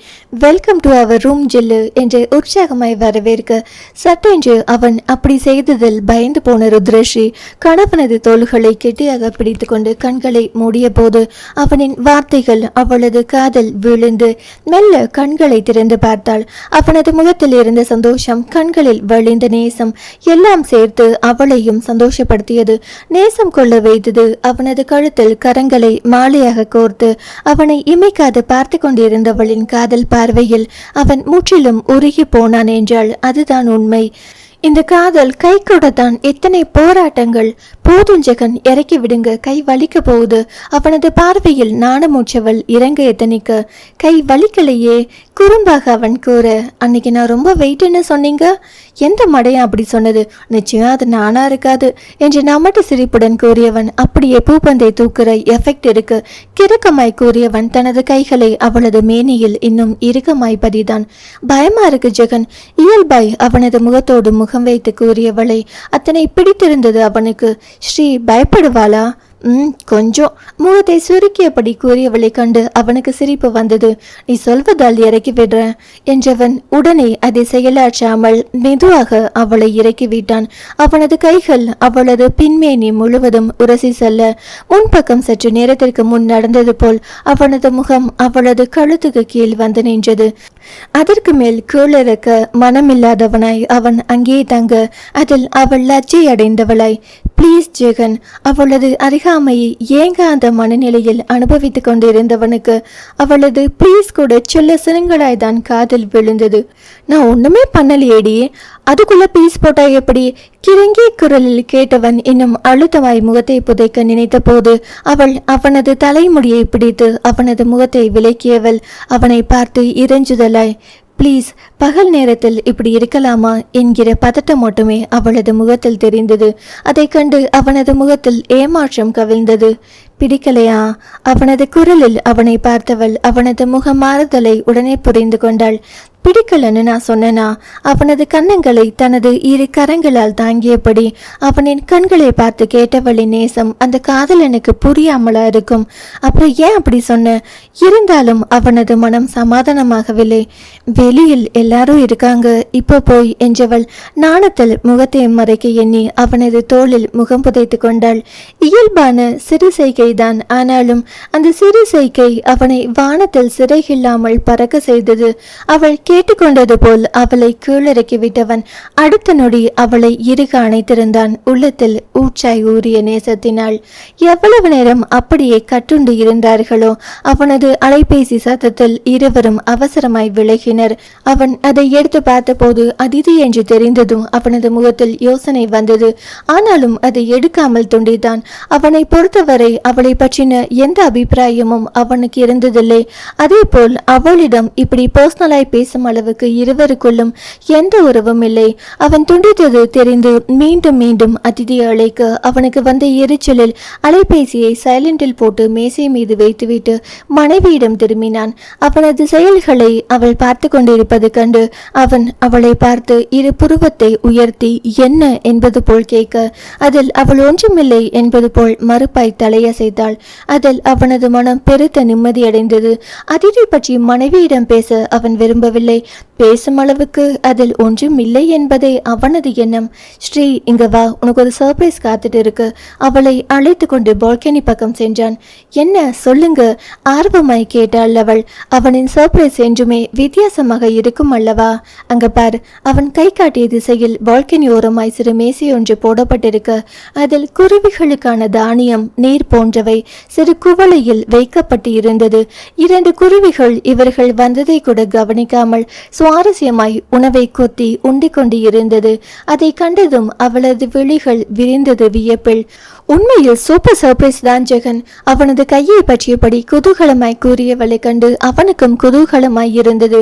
வெல்கம் டு அவர் ரூம் ஜில்லு என்று உற்சாகமாய் வரவேற்க, சட்டென்று அவன் அப்படி செய்ததில் பயந்து போன ருத்ரஸ்ரீ கணவனது தோள்களை கெட்டியாக பிடித்து கொண்டு கண்களை மூடிய போது அவனின் வார்த்தைகள் அவளது காதல் விழுந்து மெல்ல கண்களை திறந்து பார்த்தாள். அவனது முகத்தில் இருந்த சந்தோஷம், கண்களில் வழிந்த நேசம் எல்லாம் சேர்த்து அவளையும் சந்தோஷப்படுத்தியது. நேசம் கொள்ள வைத்தது. அவனது கழுத்தில் கரங்களை மாலையாக கோர்த்து அவனை இமைக்காது பார்த்து கொண்டிருந்தவளின் காதல் பார்வையில் அவன் முற்றிலும் உருகி போனான் என்றால் அதுதான் உண்மை. இந்த காதல் கை கூடத்தான் எத்தனை போராட்டங்கள். போதும் ஜெகன், இறக்கி விடுங்க, கை வலிக்க போகுது. அவனது பார்வையில் நாணமூச்சவள் இறங்க எத்தனைக்க கை வலிக்கலையே. குறும்பாக அவன் கூற, அன்னைக்கு நான் ரொம்ப வெயிட்னு சொன்னீங்க. எந்த மடையா அப்படி சொன்னது? நிச்சயம் அது நானா இருக்காது என்று நமட்டு சிரிப்புடன் கூறியவன் அப்படியே பூப்பந்தை தூக்குற எஃபெக்ட் இருக்கு. கிறுக்கமாய் கூறியவன் தனது கைகளை அவளது மேனியில் இன்னும் இறுக்கமாய் பதிதான். பயமா இருக்கு ஜெகன், இயல்பாய் அவனது முகத்தோடு முகம் வைத்து கூறியவளை அத்தனை பிடித்திருந்தது அவனுக்கு. ஸ்ரீ பயப்படுவாளா? கொஞ்சம். முகத்தை சுருக்கியபடி கூறியவளை கண்டு அவனுக்கு சிரிப்பு வந்தது. நீ சொல்வதால் இறக்கி விடுறேன் என்றவன் உடனே அதை செயலாற்றாமல் மெதுவாக அவளை இறக்கி விட்டான். அவனது கைகள் அவளது பின்மேனி முழுவதும் உரசி செல்ல முன்பக்கம் சற்று நேரத்திற்கு முன் நடந்தது போல் அவனது முகம் அவளது கழுத்துக்கு கீழ் வந்து நின்றது. அதற்கு மேல் கீழிறக்க மனமில்லாதவனாய் அவன் அங்கே தங்க அதில் அவள் லஜ்ஜை அடைந்தவளாய், பிளீஸ் ஜெகன், அவளது அருகாமையை ஏங்காத மனநிலையில் அனுபவித்துக் கொண்டிருந்தவனுக்கு அவளது பிளீஸ் கூட சொல்ல சிறுங்களாய் தான் காதில் விழுந்தது. நான் ஒண்ணுமே பண்ணலையேடி, அதுக்குள்ள பீஸ் போட்டா எப்படி? கிறங்கிய குரலில் கேட்டவன் இன்னும் அழுத்தமாய் முகத்தை புதைக்க நினைத்த போது அவள் அவனது தலைமுடியை பிடித்து அவனது முகத்தை விலக்கியவள் அவனை பார்த்து இறைஞ்சுதலாய், பிளீஸ், பகல் நேரத்தில் இப்படி இருக்கலாமா என்கிற பதட்டம் மட்டுமே அவளது முகத்தில் தெரிந்தது. அதை கண்டு அவனது முகத்தில் ஏமாற்றம் கவிழ்ந்தது. பிடிக்கலையா? அவனது குரலில் அவனை பார்த்தவள் அவனது முகம் மாறுதலை உடனே புரிந்து கொண்டாள். பிடிக்கலன்னு நான் சொன்னனா? அவனது கன்னங்களை தனது இரு கரங்களால் தாங்கியபடி அவனின் கண்களை பார்த்து கேட்டவளின் நேசம் அந்த காதலனுக்கு புரியாமலா இருக்கும். அப்புறம் ஏன் அப்படி சொன்ன? இருந்தாலும் அவனது மனம் சமாதானமாகவில்லை. வெளியில் எல்லாரும் இருக்காங்க, இப்போ போய் என்றவள் நாணத்தில் முகத்தை மறைக்க எண்ணி அவனது தோளில் முகம் புதைத்து கொண்டாள். இயல்பான சிறு செய்கைதான், ஆனாலும் அந்த சிறு செய்கை அவனை வானத்தில் சிறையில்லாமல் பறக்க செய்தது. அவள் கேட்டுக்கொண்டது போல் அவளை கீழிறக்கி விட்டவன் அடுத்த நொடி அவளை இறுக அணைத்திருந்தான். உள்ளத்தில் ஊற்றாய் ஊறிய நேசத்தினாள். எவ்வளவு நேரம் அப்படியே கட்டுண்டு இருந்தார்களோ அவனது அலைபேசி சத்தத்தில் இருவரும் அவசரமாய் விலகினர். அவன் அதை எடுத்து பார்த்தபோது அதிதி என்று தெரிந்ததும் அவனது முகத்தில் யோசனை வந்தது. ஆனாலும் அதை எடுக்காமல் துண்டித்தான். அவனை பொறுத்தவரை அவளை பற்றின எந்த அபிப்பிராயமும் அவனுக்கு இருந்ததில்லை. அதே போல் அவளிடம் இப்படி பர்சனலாய் பேசும் அளவுக்கு இருவருக்குள்ளும் எந்த உறவும் இல்லை. அவன் துண்டித்தது தெரிந்து மீண்டும் மீண்டும் அதிதி அழைக்க அவனுக்கு வந்த எரிச்சலில் அலைபேசியை சைலண்டில் போட்டு மேசை மீது வைத்துவிட்டு மனைவியிடம் திரும்பினான். அவனது செயல்களை அவள் பார்த்து கொண்டிருப்பது கண்டு அவன் அவளை பார்த்து இரு புருவத்தை உயர்த்தி என்ன என்பது போல் கேட்க அதில் அவள் ஒன்றுமில்லை என்பது போல் மறுப்பாய் தலையசைத்தாள். அதில் அவனது மனம் பெருத்த நிம்மதியடைந்தது. அதிதி பற்றி மனைவியிடம் பேச அவன் விரும்பவில்லை. பேசும் அளவுக்கு அதில் ஒன்றும் இல்லை என்பதே அவனது எண்ணம். ஸ்ரீ, இங்க வா, உனக்கு ஒரு சர்ப்ரைஸ் காத்துட்டு இருக்கு. அவளை அழைத்து கொண்டு பால்கனி பக்கம் சென்றான். என்ன சொல்லுங்க? ஆர்வமாய் கேட்டாள் அவள். அவனின் சர்ப்ரைஸ் என்றுமே வித்தியாசமாக இருக்கும் அல்லவா? அங்க பார். அவன் கை காட்டிய திசையில் பால்கனி ஓரமாய் சிறு மேசை ஒன்று போடப்பட்டிருக்க அதில் குருவிகளுக்கான தானியம், நீர் போன்றவை சிறு குவளையில் வைக்கப்பட்டு இருந்தது. 2 குருவிகள் இவர்கள் வந்ததை கூட கவனிக்காமல் சுவாரஸ்யமாய் உணவை கொத்தி உண்டிக் கொண்டு இருந்தது. அதை கண்டதும் அவளது விழிகள் விரிந்தது வியப்பில். உண்மையில் சூப்பர் சர்ப்ரைஸ் தான் ஜெகன். அவனது கையை பற்றியபடி குதூகலமாய் கூறியவளை கண்டு அவனுக்கும் குதூகலமாய் இருந்தது.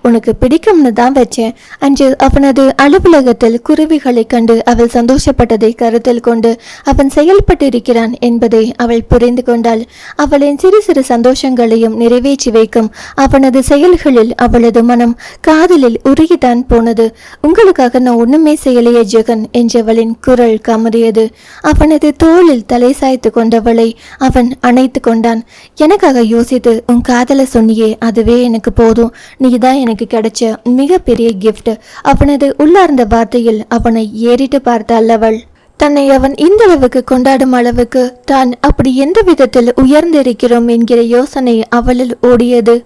உனக்கு பிடிக்கும்னு தான் வச்சேன். அன்று அவனது அலுவலகத்தில் குருவிகளை கண்டு அவள் சந்தோஷப்பட்டதை கருத்தில் கொண்டு அவன் செயல்பட்டிருக்கிறான் என்பதை அவள் புரிந்து கொண்டாள். அவளின் சிறு சிறு சந்தோஷங்களையும் நிறைவேற்றி வைக்கும் அவனது செயல்களில் அவளது மனம் காதலில் உருகிதான் போனது. உங்களுக்காக நான் ஒண்ணுமே செய்யலையே ஜெகன் என்றவளின் குரல் கமறியது. அவனது தோளில் தலை சாய்த்து கொண்டவளை அவன் அணைத்து கொண்டான். எனக்காக யோசித்து உன் காதலை சொன்னியே, அதுவே எனக்கு போதும். நீதான் எனக்கு கிடைச்ச மிகப்பெரிய கிஃப்ட். அவனது உள்ளார்ந்த வார்த்தையில் அவனை ஏறிட்டு பார்த்தாள் அவள். தன்னை அவன் இந்த அளவுக்கு கொண்டாடும் அளவுக்கு தான் அப்படி எந்த விதத்தில் உயர்ந்திருக்கிறோம் என்கிற யோசனை அவளில் ஓடியது.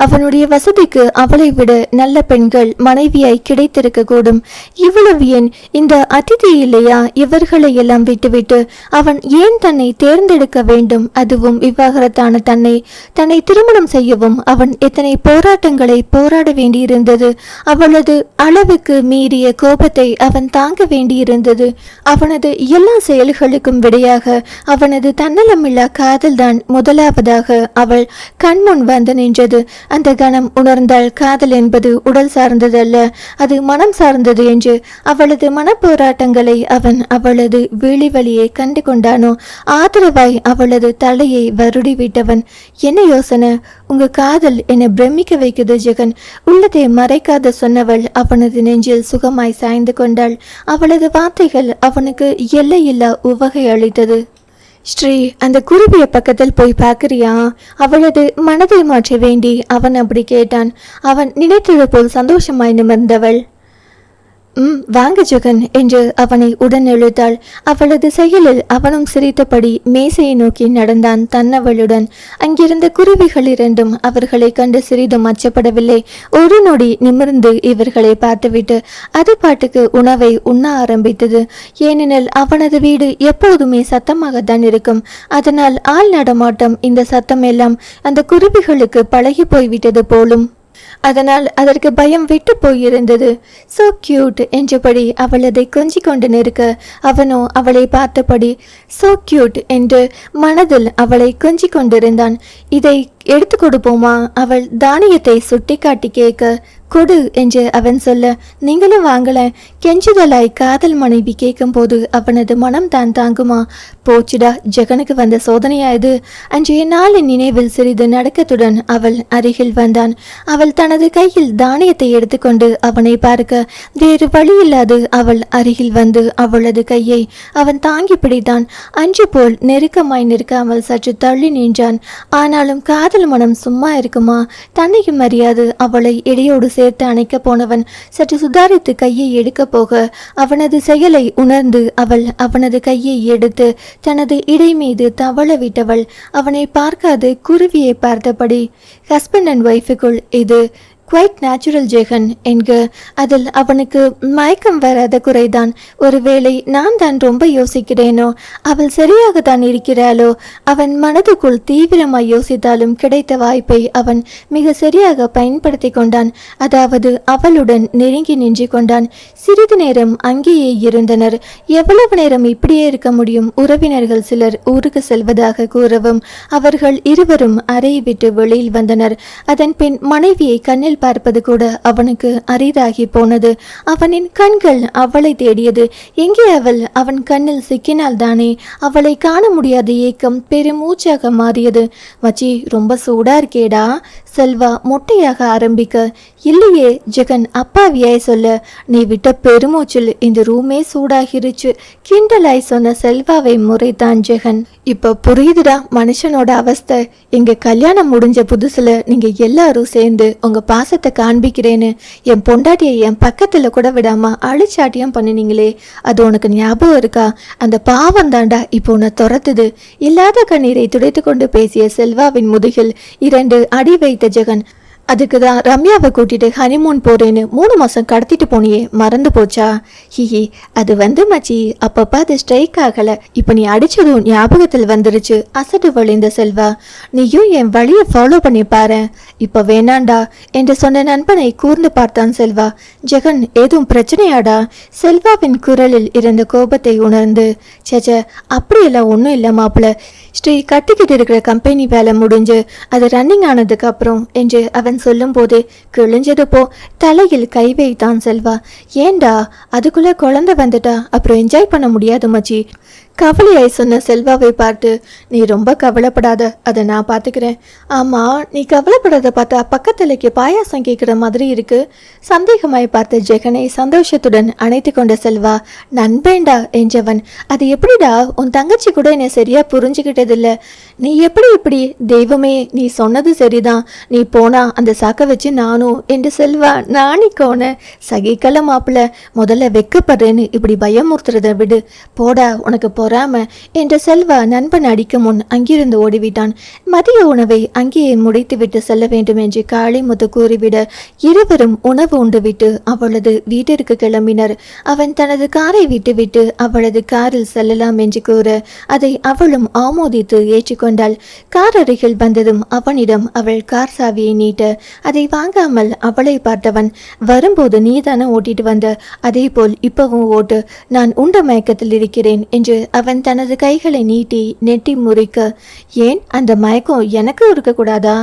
அவனுடைய வசதிக்கு அவளை விட நல்ல பெண்கள் மனைவியாய் கிடைத்திருக்க கூடும். இவ்வளவு ஏன் இந்த அதிதி இல்லையா? இவர்களை எல்லாம் விட்டுவிட்டு அவன் ஏன் தன்னை தேர்ந்தெடுக்க வேண்டும்? அதுவும் விவாகரத்தான தன்னை திருமணம் செய்யவும் அவன் எத்தனை போராட்டங்களை போராட வேண்டியிருந்தது. அவளது அளவுக்கு மீறிய கோபத்தை அவன் தாங்க வேண்டியிருந்தது. அவனது எல்லா செயல்களுக்கும் விடையாக அவனது தன்னலமில்லா காதல்தான் முதலாவதாக அவள் கண்முன் வந்து நின்றது. அந்த கணம் உணர்ந்தால் காதல் என்பது உடல் சார்ந்ததல்ல, அது மனம் சார்ந்தது என்று அவளது மனப்போராட்டங்களை அவன் அவளது விழி வழியை கண்டு கொண்டானோ. ஆதரவாய் அவளது தலையை வருடி விட்டவன். என்ன யோசனை? உங்க காதல் என்னை பிரமிக்க வைக்குது ஜெகன். உள்ளதை மறைக்காத சொன்னவள் அவனது நெஞ்சில் சுகமாய் சாய்ந்து கொண்டாள். அவளது வார்த்தைகள் அவனுக்கு எல்லையில்லா உவகை அளித்தது. ஸ்ரீ, அந்த குருவிய பக்கத்தில் போய் பார்க்கறியா? அவளது மனதை மாற்ற வேண்டி அவன் அப்படி கேட்டான். அவன் நினைத்தது போல் சந்தோஷமாய் நிமிர்ந்தவள். வாங்க ஜெகன் என்று அவனை உடன் இழுத்தாள். அவளது செயலில் அவனும் சிரித்தபடி மேசையை நோக்கி நடந்தான் தன்னவளுடன். அங்கிருந்த குருவிகள் இரண்டும் அவர்களை கண்டு சிறிதும் அச்சப்படவில்லை. ஒரு நொடி நிமிர்ந்து இவர்களை பார்த்துவிட்டு அது பாட்டுக்கு உணவை உண்ண ஆரம்பித்தது. ஏனெனில் அவனது வீடு எப்போதுமே சத்தமாகத்தான் இருக்கும். அதனால் ஆள் நடமாட்டம், இந்த சத்தம் எல்லாம் அந்த குருவிகளுக்கு பழகி போய்விட்டது போலும். அதனால் அதற்கு பயம் விட்டு போயிருந்தது. சோ கியூட் என்றபடி அவள் அதை கொஞ்சி கொண்டு நிற்க அவனோ அவளை பார்த்தபடி சோ கியூட் என்று மனதில் அவளை கொஞ்சி கொண்டிருந்தான். இதை எடுத்து கொடுப்போமா? அவள் தானியத்தை சுட்டி காட்டி கேட்க கொடு என்று அவன் சொல்ல, நீங்களும் வாங்கல கெஞ்சுதலாய் காதல் மனைவி கேட்கும் போது அவனது மனம் தான் தாங்குமா? போச்சுடா, ஜெகனுக்கு வந்த சோதனையா இது? அன்றைய நாளின் நினைவில் சிறிது நடக்கத்துடன் அவள் அருகில் வந்தான். அவள் தனது கையில் தானியத்தை எடுத்துக்கொண்டு அவனை பார்க்க வேறு வழியில்லாது அவள் அருகில் வந்து அவளது கையை அவன் தாங்கி பிடித்தான். அன்று போல் நெருக்கமாய் நிற்காமல் சற்று தள்ளி நின்றான். ஆனாலும் காதல் மனம் சும்மா இருக்குமா? தன்னையும் அறியாது அவளை இடையோடு சேர்த்து அணைக்க போனவன் சற்று சுதாரித்து கையை எடுக்க போக அவனது செயலை உணர்ந்து அவள் அவனது கையை எடுத்து தனது இடை மீது தவள விட்டவள். அவனை பார்க்காது குருவியை பார்த்தபடி, ஹஸ்பண்ட் அண்ட் ஒய்ஃபுக்குள் இது குவைட் நேச்சுரல் ஜெகன் என்க. அதில் அவனுக்கு மயக்கம் வராத குறைதான். ஒருவேளை நான் தான் ரொம்ப யோசிக்கிறேனோ? அவள் சரியாக தான் இருக்கிறாளோ? அவன் மனதுக்குள் தீவிரமாய் யோசித்தாலும் கிடைத்த வாய்ப்பை அவன் மிக சரியாக பயன்படுத்தி கொண்டான். அதாவது அவளுடன் நெருங்கி நின்று கொண்டான். சிறிது நேரம் அங்கேயே இருந்தனர். எவ்வளவு நேரம் இப்படியே இருக்க முடியும்? உறவினர்கள் சிலர் ஊருக்கு செல்வதாக கூறவும் அவர்கள் இருவரும் அறையை விட்டு வெளியில் வந்தனர். அதன் பின் மனைவியை கண்ணில் பார்ப்பது கூட அவனுக்கு அரிதாகி போனது. அவனின் கண்கள் அவளை தேடியது. எங்கே அவள்? அவன் கண்ணில் சிக்கினால் தானே. அவளை காண முடியாத ஏக்கம் பெருமூச்சாக மாறியது. மச்சி, ரொம்ப சூடா இருக்கேடா. செல்வா மொட்டையாக ஆரம்பிக்க, இல்லையே ஜெகன் அப்பாவியாய் சொல்ல, நீ விட்ட பெருமூச்சில் இந்த ரூமே சூடாகிருச்சு கிண்டலாய் சொன்ன செல்வாவை முறைத்தான் ஜெகன். இப்ப புரியுதுடா மனுஷனோட அவஸ்தை. எங்க கல்யாணம் முடிஞ்ச புதுசுல நீங்க எல்லாரும் சேர்ந்து உங்க பாசத்தை காண்பிக்கிறேன்னு என் பொண்டாட்டியை என் பக்கத்துல கூட விடாம அழிச்சாட்டியம் பண்ணினீங்களே, அது உனக்கு ஞாபகம் இருக்கா? அந்த பாவம் தாண்டா இப்போ உன்னை துரத்துது. இல்லாத கண்ணீரை துடைத்து கொண்டு பேசிய செல்வாவின் முதுகில் 2 அடி வைத்த ஜெகன், அதுக்கு தான் ரம்யாவை கூட்டிட்டு ஹனிமூன் போறேன்னு 3 மாசம் கடத்திட்டு போனியே, மறந்து போச்சா? ஹிஹி, அது மச்சி அப்பப்ப அது ஸ்ட்ரைக் ஆகல. இப்ப நீ அடிச்சதும் ஞாபகத்தில் வந்துருச்சு. அசடு வழிந்த செல்வா, நீயும் என் வழியை ஃபாலோ பண்ணி பாரு. இப்ப வேணாண்டா என்று சொன்ன நண்பனை கூர்ந்து பார்த்தான் செல்வா. ஜெகன், ஏதும் பிரச்சனையாடா? செல்வாவின் குரலில் இருந்த கோபத்தை உணர்ந்து, சேச்ச அப்படியெல்லாம் ஒன்றும் இல்லை மாப்பிள்ள. ஸ்ரீ கட்டிக்கிட்டு இருக்கிற கம்பெனி வேலை முடிஞ்சு அது ரன்னிங் ஆனதுக்கு அப்புறம் என்று அவன் சொல்லும் போது கிழிஞ்சது போ தலையில் கை வைத்தான் செல்வா. ஏண்டா, அதுக்குள்ள குழந்தை வந்துட்டா அப்புறம் என்ஜாய் பண்ண முடியாது மச்சி. கவலையாய் சொன்ன செல்வாவை பார்த்து, நீ ரொம்ப கவலைப்படாத, அதை நான் பார்த்துக்கிறேன். ஆமா, நீ கவலைப்படாத பார்த்தா பக்கத்துலைக்கு பாயாசம் கேட்குற மாதிரி இருக்கு. சந்தேகமாய் பார்த்த ஜெகனை சந்தோஷத்துடன் அணைத்து கொண்ட செல்வா, நண்பேண்டா என்றவன். அது எப்படிடா, உன் தங்கச்சி கூட என்னை சரியா புரிஞ்சுக்கிட்டதில்ல. நீ எப்படி இப்படி? தெய்வமே, நீ சொன்னது சரிதான். நீ போனா அந்த சாக்க வச்சு நானும் என்று செல்வா நாணிக்கோன. சகிக்கல மாப்பிள்ள, முதல்ல வெக்கப்படுறேன்னு இப்படி பயமுறுத்துறத விடு. போடா, உனக்கு பொறாம என்ற செல்வா நண்பன் அடிக்கும் முன் அங்கிருந்து ஓடிவிட்டான். மதிய உணவை அங்கேயே முடித்துவிட்டு செல்ல வேண்டும் என்று காளிமுத்து கூறிவிட இருவரும் உணவு உண்டுவிட்டு அவளது வீட்டிற்கு கிளம்பினர். அவன் தனது காரை விட்டுவிட்டு அவளது காரில் செல்லலாம் என்று கூற அதை அவளும் ஆமோதித்து ஏற்றுக்கொண்டாள். கார் அருகில் வந்ததும் அவனிடம் அவள் கார் சாவியை நீட்ட அதை வாங்காமல் அவளை பார்த்தவன், வரும்போது நீதானே ஓட்டிட்டு வந்த, அதே போல் இப்பவும் ஓட்டு, நான் உண்ட மயக்கத்தில் இருக்கிறேன் என்று அவன் தனது கைகளை நீட்டி நெட்டி முறிக்க, ஏன் அந்த மயக்கம் எனக்கு இருக்கக்கூடாதா?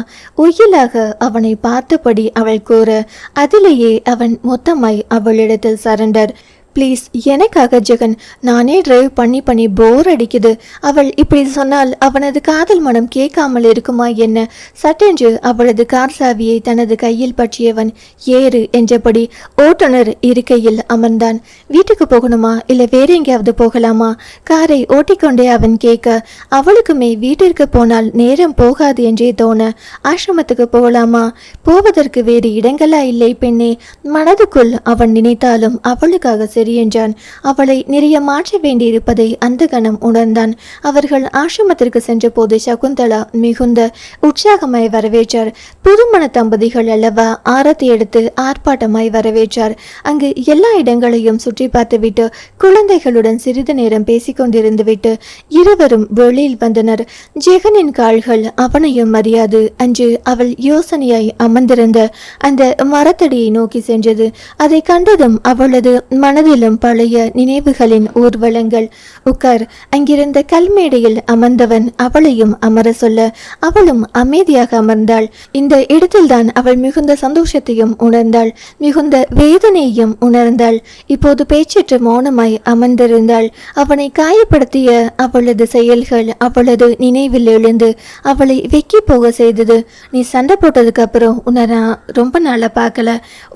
உயிலாக அவனை பார்த்தபடி அவள் கூற அதிலேயே அவன் மொத்தமாய் அவளிடத்தில் சரண்டர். ப்ளீஸ், எனக்காக ஜெகன், நானே டிரைவ் பண்ணி போர் அடிக்குது. அவள் இப்படி சொன்னால் அவனது காதல் மனம் கேட்காமல் இருக்குமா என்ன? சட்டென்று அவளது கார் சாவியை தனது கையில் பற்றியவன் ஏறு என்றபடி ஓட்டுநர் இருக்கையில் அமர்ந்தான். வீட்டுக்கு போகணுமா இல்லை வேற எங்கேயாவது போகலாமா? காரை ஓட்டிக்கொண்டே அவன் கேட்க அவளுக்குமே வீட்டிற்கு போனால் நேரம் போகாது என்றே தோண, ஆசிரமத்துக்கு போகலாமா? போவதற்கு வேறு இடங்களா இல்லை பெண்ணே? மனதுக்குள் அவன் நினைத்தாலும் அவளுக்காக என்றான். அவளை நிறைய மாற்ற வேண்டியிருப்பதை அந்த கணம் உணர்ந்தான். அவர்கள் ஆசிரமத்திற்கு சென்ற போது சகுந்தலா மிகுந்த உற்சாகமாய் வரவேற்றார். புதுமண தம்பதிகள் அல்லவா, ஆரத்தி எடுத்து ஆர்ப்பாட்டமாய் வரவேற்றார். அங்கு எல்லா இடங்களையும் சுற்றி பார்த்துவிட்டு குழந்தைகளுடன் சிறிது நேரம் பேசிக்கொண்டிருந்து விட்டு இருவரும் வெளியில் வந்தனர். ஜெகனின் கால்கள் அவனையும் அறியாது அன்று அவள் யோசனையாய் அமர்ந்திருந்த அந்த மரத்தடியை நோக்கி சென்றது. அதை கண்டதும் அவளது மனதில் பழைய நினைவுகளின் ஊர்வலங்கள். உட்கார். அங்கிருந்த கல்மேடையில் அமர்ந்தவன் அவளையும் அமர சொல்ல அவளும் அமைதியாக அமர்ந்தாள். இந்த இடத்தில்தான் அவள் மிகுந்த சந்தோஷத்தையும் உணர்ந்தாள், மிகுந்த வேதனையையும் உணர்ந்தாள். இப்போது பேச்சற்று மௌனமாய் அமர்ந்திருந்தாள். அவனை காயப்படுத்திய அவளது செயல்கள் அவளது நினைவில் எழுந்து அவளை வெக்கி போக செய்தது. நீ சண்டை போட்டதுக்கு அப்புறம் உன்னை நான் ரொம்ப நாளா பார்க்கல.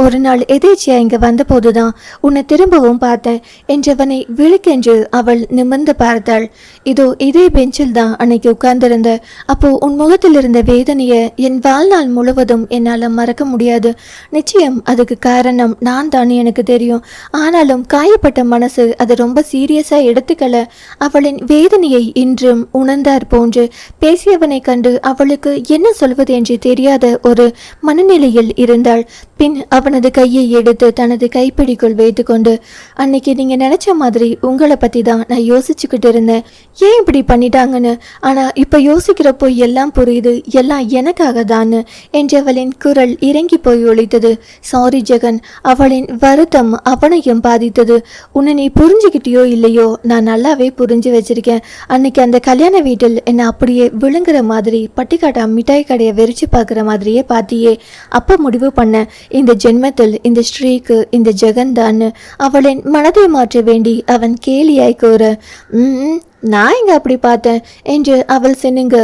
ஒரு நாள் எதேச்சியா இங்க வந்த போதுதான் உன்னை திரும்பவும் பார்த்தேன் என்றவனை விழுக்கென்று அவள் நிமிர்ந்து பார்த்தாள். இதோ இதே பெஞ்சில் தான் அன்னைக்கு உட்கார்ந்திருந்த. அப்போ உன் முகத்தில் இருந்த வேதனைய என் வாழ்நாள் முழுவதும் என்னால மறக்க முடியாது. நிச்சயம் அதுக்கு காரணம் நான் தான், எனக்கு தெரியும். ஆனாலும் காயப்பட்ட மனசு அதை ரொம்ப சீரியஸா எடுத்துக்கல. அவளின் வேதனையை இன்றும் உணர்ந்தார் போன்று பேசியவனை கண்டு அவளுக்கு என்ன சொல்வது என்று தெரியாத ஒரு மனநிலையில் இருந்தாள். பின் அவனது கையை எடுத்து தனது கைப்பிடிக்குள் வைத்துக்கொண்டு, அன்னைக்கு நீங்க நினைச்ச மாதிரி உங்களை பத்தி தான் நான் யோசிச்சுக்கிட்டு இருந்தேன், ஏன் இப்படி பண்ணிட்டாங்கன்னு. ஆனா இப்ப யோசிக்கிறப்போ எல்லாம் புரியுது, எல்லாம் எனக்காக தான் என்றவளின் குரல் இறங்கி போய் ஒலித்தது. சாரி ஜெகன். அவளின் வருத்தம் அவனையும் பாதித்தது. உன்னை நீ புரிஞ்சுக்கிட்டியோ இல்லையோ, நான் நல்லாவே புரிஞ்சு வச்சிருக்கேன். அன்னைக்கு அந்த கல்யாண வீட்டில் என்னை அப்படியே விழுங்குற மாதிரி பட்டிக்காட்டா மிட்டாய் கடையை வெறிச்சு பார்க்குற மாதிரியே பார்த்தியே. அப்போ முடிவு பண்ண, இந்த ஜென்மத்தில் இந்த ஸ்ரீக்கு இந்த ஜெகன் தான். அவளின் மனதை மாற்ற வேண்டி அவன் கேலியாய் கூற, நான் இங்க அப்படி பார்த்தேன் என்று அவள் சொன்னுங்க.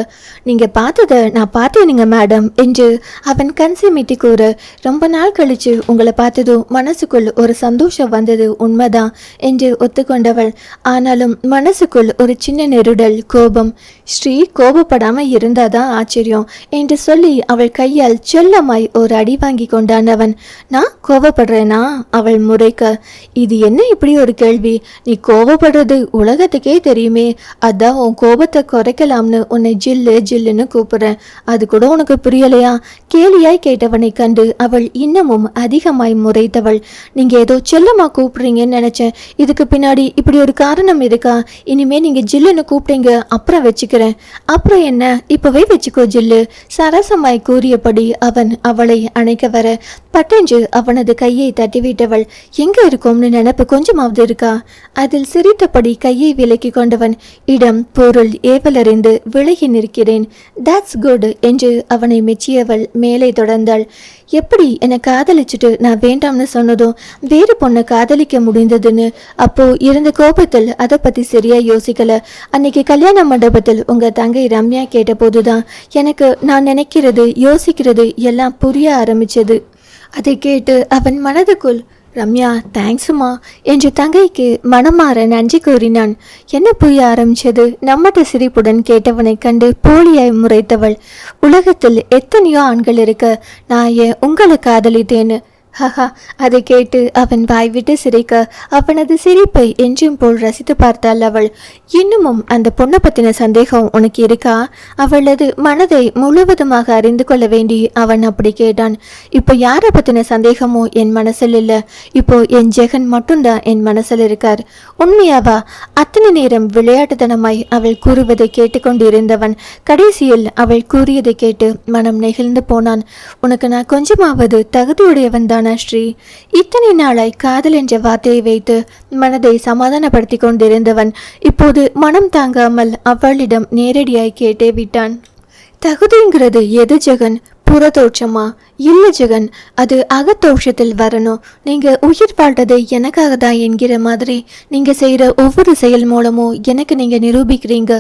நீங்க பார்த்ததை நான் பார்த்தேனுங்க மேடம் என்று அவன் கண் சிமிட்டி கூற, ரொம்ப நாள் கழிச்சு உங்களை பார்த்ததும் மனசுக்குள் ஒரு சந்தோஷம் வந்தது உண்மைதான் என்று ஒத்துக்கொண்டவள். ஆனாலும் மனசுக்குள் ஒரு சின்ன நெருடல், கோபம். ஸ்ரீ கோபப்படாம இருந்தாதான் ஆச்சரியம் என்று சொல்லி அவள் கையால் செல்லமாய் ஒரு அடி வாங்கி கொண்டான் அவன். நான் கோபப்படுறேனா? அவள் முறைக்க. இது என்ன இப்படி ஒரு கேள்வி? நீ கோபப்படுறது உலகத்துக்கே தெரியுமே தானே, அதான் உன் கோபத்தை குறைக்கலாம்னு உன்னை ஜில்லு ஜில்லுன்னு கூப்பிடுறேன். அது கூட உனக்கு புரியலையா? கேலியாய் கேட்டவனை கண்டு அவள் இன்னமும் அதிகமாய் முறைத்தவள். நீங்க ஏதோ செல்லமா கூப்பிடுறீங்கன்னு நினைச்சேன். இதுக்கு பின்னாடி இப்படி ஒரு காரணம் இருக்கா? இனிமே நீங்க ஜில்லுன்னு கூப்பிட்டீங்க, அப்புறம் வச்சுக்கிறேன். அப்புறம் என்ன, இப்பவே வச்சுக்கோ ஜில்லு, சரசமாய் கூறியபடி அவன் அவளை அணைக்க வர பட்டென்று அவனது கையை தட்டிவிட்டவள். எங்க இருக்கோம்னு நினைப்பு கொஞ்சமாவது இருக்கா? அதில் சிரித்தபடி கையை விலக்கி கொண்டவன், இடம் பொருள் ஏவலறிந்து விலகி நிற்கிறேன், தட்ஸ் குட் என்று அவனை மெச்சியவள் மேலே தொடர்ந்தாள். எப்படி என்னை காதலிச்சுட்டு நான் வேண்டாம்னு சொன்னதும் வேறு பொண்ணை காதலிக்க முடிந்ததுன்னு அப்போ இருந்த கோபத்தில் அதை பத்தி சரியா யோசிக்கல. அன்னைக்கு கல்யாண மண்டபத்தில் உங்க தங்கை ரம்யா கேட்ட போதுதான் எனக்கு நான் நினைக்கிறது யோசிக்கிறது எல்லாம் புரிய ஆரம்பிச்சது. அதை கேட்டு அவன் மனதுக்குள், ரம்யா தேங்க்ஸுமா என்று தங்கைக்கு மனமாற நன்றி கூறினான். என்ன புரிய ஆரம்பிச்சது? நம்மட்ட சிரிப்புடன் கேட்டவனை கண்டு போலியாய் முறைத்தவள், உலகத்தில் எத்தனையோ ஆண்கள் இருக்க, நான் ஏன் உங்களை காதலித்தேன்னு. ஹஹா, அதை கேட்டு அவன் வாய்விட்டு சிரிக்க அவனது சிரிப்பை என்றும் போல் ரசித்து பார்த்தாள் அவள். இன்னமும் அந்த பொண்ணை பத்தின சந்தேகம் உனக்கு இருக்கா? அவளது மனதை முழுவதுமாக அறிந்து கொள்ள வேண்டி அவன் அப்படி கேட்டான். இப்போ யாரை பத்தின சந்தேகமோ என் மனசில் இல்லை, இப்போ என் ஜெகன் மட்டும்தான் என் மனசில் இருக்கார். உண்மையாவா? அத்தனை நேரம் விளையாட்டுத்தனமாய் அவள் கூறுவதை கேட்டுக்கொண்டிருந்தவன் கடைசியில் அவள் கூறியதை கேட்டு மனம் நெகிழ்ந்து போனான். உனக்கு நான் கொஞ்சமாவது தகுதியுடையவன் தான் ஸ்ரீ. இத்தனை நாளாய் காதல் என்ற வார்த்தையை வைத்து மனதை சமாதானப்படுத்தி கொண்டிருந்தவன் இப்போது மனம் தாங்காமல் அவளிடம் நேரடியாய் கேட்டே விட்டான். தகுதிங்கிறது எது ஜெகன்? புறத்தோற்றமா? இல்லை ஜெகன், அது அகத்தோஷத்தில் வரணும். நீங்க உயிர் வாழ்றதை எனக்காக தான் என்கிற மாதிரி நீங்க செய்யற ஒவ்வொரு செயல் மூலமும் எனக்கு நீங்க நிரூபிக்கிறீங்க.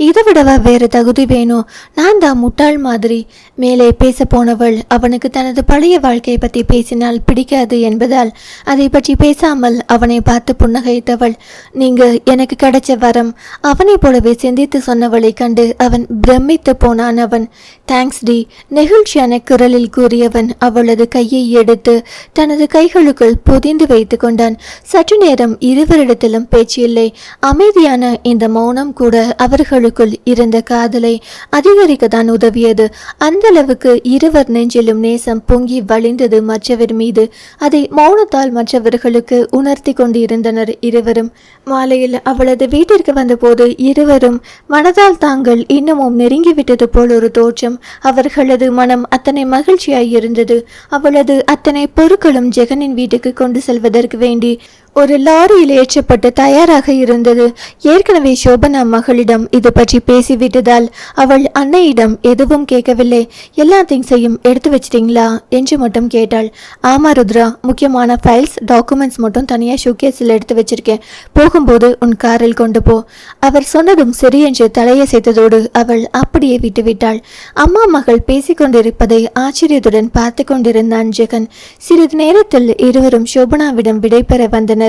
இதை விடவா வேற தகுதி வேணும்? நான் தான் முட்டாள் மாதிரி. மேலே பேச போனவள் அவனுக்கு தனது பழைய வாழ்க்கையை பற்றி பேசினால் பிடிக்காது என்பதால் அதை பற்றி பேசாமல் அவனை பார்த்து புன்னகைத்தவள். நீங்க எனக்கு கிடைச்ச வரம். அவனை போலவே சிந்தித்து சொன்னவளை கண்டு அவன் பிரமித்து போனான். அவன் தேங்க்ஸ் டி நெகிழ்ச்சியான குரலில் கூறிய அவளது கையை எடுத்து தனது கைகளுக்குள் பொதிந்து வைத்துக் கொண்டான். சற்று நேரம் இருவரிடத்திலும் பேச்சு இல்லை. அமைதியான இந்த மௌனம் கூட அவர்களுக்குள் இருந்த காதலை அதிகரிக்கத்தான் உதவியது. அந்த அளவுக்கு இருவர் நெஞ்சிலும் நேசம் பொங்கி வழிந்தது மற்றவர் மீது. அதை மௌனத்தால் மற்றவர்களுக்கு உணர்த்தி கொண்டிருந்தனர் இருவரும். மாலையில் அவளது வீட்டிற்கு வந்தபோது இருவரும் மனதால் தாங்கள் இன்னமும் நெருங்கிவிட்டது போல் ஒரு தோற்றம். அவர்களது மனம் அத்தனை மகிழ்ச்சியாய் இருந்தது. அவளது அத்தனை பொருட்களும் ஜெகனின் வீட்டுக்கு கொண்டு செல்வதற்கு வேண்டி ஒரு லாரியில் ஏற்றப்பட்டு தயாராக இருந்தது. ஏற்கனவே சோபனா மகளிடம் இது பற்றி பேசிவிட்டதால் அவள் அன்னையிடம் எதுவும் கேட்கவில்லை. எல்லா திங்ஸையும் எடுத்து வச்சிட்டீங்களா என்று மட்டும் கேட்டாள். ஆமா ருத்ரா, முக்கியமான ஃபைல்ஸ் டாக்குமெண்ட்ஸ் மட்டும் தனியாக ஷூகேஸில் எடுத்து வச்சிருக்கேன். போகும்போது உன் காரில் கொண்டு போ. அவர் சொன்னதும் சரி என்று தலையசைத்ததோடு அவள் அப்படியே விட்டுவிட்டாள். அம்மா மகள் பேசிக்கொண்டிருப்பதை ஆச்சரியத்துடன் பார்த்து கொண்டிருந்தான் ஜெகன். சிறிது நேரத்தில் இருவரும் சோபனாவிடம் விடை பெற வந்தனர்.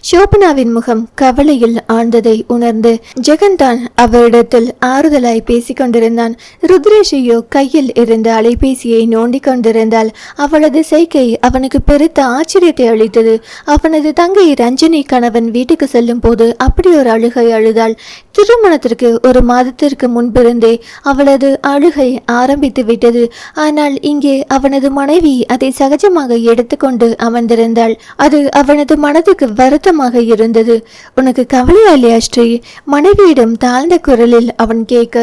சோபனாவின் முகம் கவலையில் ஆழ்ந்ததை உணர்ந்து ஜெகன் தான் அவரிடத்தில் ஆறுதலாய் பேசிக் கொண்டிருந்தான். ருத்ரேஷையோ கையில் இருந்த அலைபேசியை நோண்டிக் கொண்டிருந்தாள். அவளது செய்கை அவனுக்கு பெருத்த ஆச்சரியத்தை அளித்தது. அவனது தங்கை ரஞ்சனி கணவன் வீட்டுக்கு செல்லும் போது அப்படி ஒரு அழுகை அழுதாள். திருமணத்திற்கு ஒரு மாதத்திற்கு முன்பிருந்தே அவளது அழுகை ஆரம்பித்து விட்டது. ஆனால் இங்கே அவனது மனைவி அதை சகஜமாக எடுத்துக்கொண்டு அமர்ந்திருந்தாள். அது அவனது மனதுக்கு வருத்தமாக இருந்தது. உனக்கு கவலையா இல்லையா ஸ்ரீ? மனைவியிடம் தாழ்ந்த குரலில் அவன் கேட்க,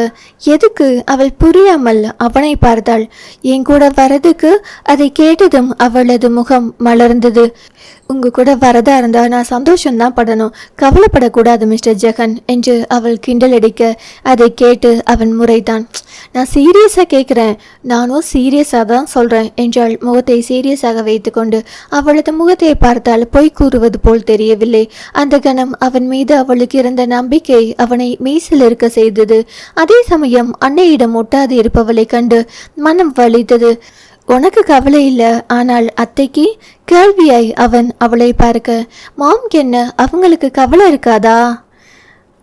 எதுக்கு? அவள் புரியாமல் அவனை பார்த்தாள். என் கூட வரதுக்கு. அதை கேட்டதும் அவளது முகம் மலர்ந்தது. உங்க கூட வரதா இருந்தா நான் சந்தோஷம்தான் படணும், கவலைப்படக்கூடாது மிஸ்டர் ஜெகன் என்று அவள் கிண்டல் அடிக்க அதை கேட்டு அவன் முறைத்தான். நான் சீரியஸா கேட்கிறேன். நானும் சீரியஸா தான் சொல்றேன் என்றாள் முகத்தை சீரியஸாக வைத்துக்கொண்டு. அவளது முகத்தை பார்த்தால் பொய் கூறுவது போல் தெரியவில்லை. அந்த கணம் அவன் மீது அவளுக்கு இருந்த நம்பிக்கை அவனை மெய்சில் இருக்க செய்தது. அதே சமயம் அன்னையிடம் ஒட்டாது இருப்பவளை கண்டு மனம் வலித்தது. உனக்கு கவலை இல்லை, ஆனால் அத்தைக்கு? கேள்வியாய் அவன் அவளை பார்க்க, மாம்க்கு என்ன, அவங்களுக்கு கவலை இருக்காதா?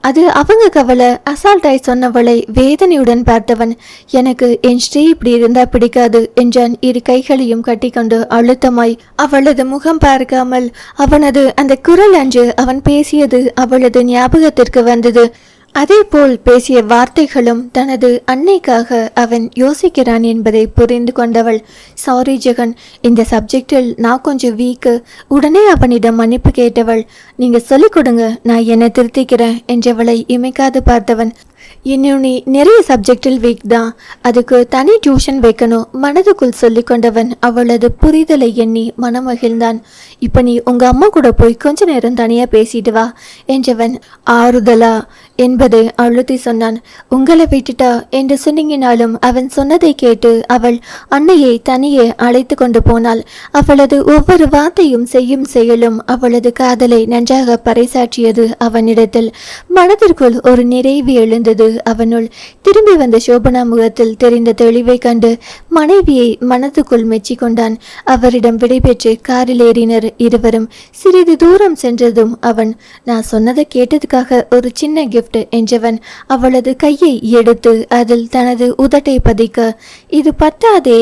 அது அவங்க கவலை. அசால்ட்டாய் சொன்னவளை வேதனையுடன் பார்த்தவன், எனக்கு என் ஸ்ரீ இப்படி இருந்தா பிடிக்காது என்றான். இரு கைகளையும் கட்டிக்கொண்டு அழுத்தமாய். அவளது முகம் பார்க்காமல் அவனது அந்த குரல் அன்று அவன் பேசியது அவளது ஞாபகத்திற்கு வந்தது. அதேபோல் பேசிய வார்த்தைகளும் தனது அன்னைக்காக அவன் யோசிக்கிறான் என்பதை புரிந்து கொண்டவள், சாரி ஜெகன், இந்த சப்ஜெக்டில் நான் கொஞ்சம் வீக்கு. உடனே அவனிடம் மன்னிப்பு கேட்டவள், நீங்க சொல்லிக் கொடுங்க, நான் என்னை திருத்திக்கிறேன் என்றவளை இமைக்காது பார்த்தவன், இன்னும் நீ நிறைய சப்ஜெக்டில் வீக் தான், அதுக்கு தனி டியூஷன் வைக்கணும் மனதுக்குள் சொல்லி கொண்டவன் அவளது புரிதலை எண்ணி மனமகிழ்ந்தான். இப்போ நீ உங்க அம்மா கூட போய் கொஞ்ச நேரம் தனியா பேசிட்டு வா என்றவன் ஆறுதலா என்பதை அழுத்தி சொன்னான். உங்களை விட்டுட்டா என்று சொன்னீங்கனாலும் அவன் சொன்னதை கேட்டு அவள் அன்னையை தனியே அழைத்து கொண்டு போனாள். அவளது ஒவ்வொரு வார்த்தையும் செய்யும் செயலும் அவளது காதலை நன்றாக பறைசாற்றியது. அவனிடத்தில் மனதிற்குள் ஒரு நிறைவு எழுந்தது. அவனுள் திரும்பி வந்த சோபனா முகத்தில் தெரிந்த தெளிவை கண்டு மனைவியை மனதுக்குள் மெச்சிக்கொண்டான். அவரிடம் விடைபெற்று காரில் ஏறினர் இருவரும். சிறிது தூரம் சென்றதும் அவன், நான் சொன்னதை கேட்டதுக்காக ஒரு சின்ன கிஃப்ட் என்றவன் அவளது கையை எடுத்து அதில் தனது உதட்டை பதிக்க, இது பத்தாதே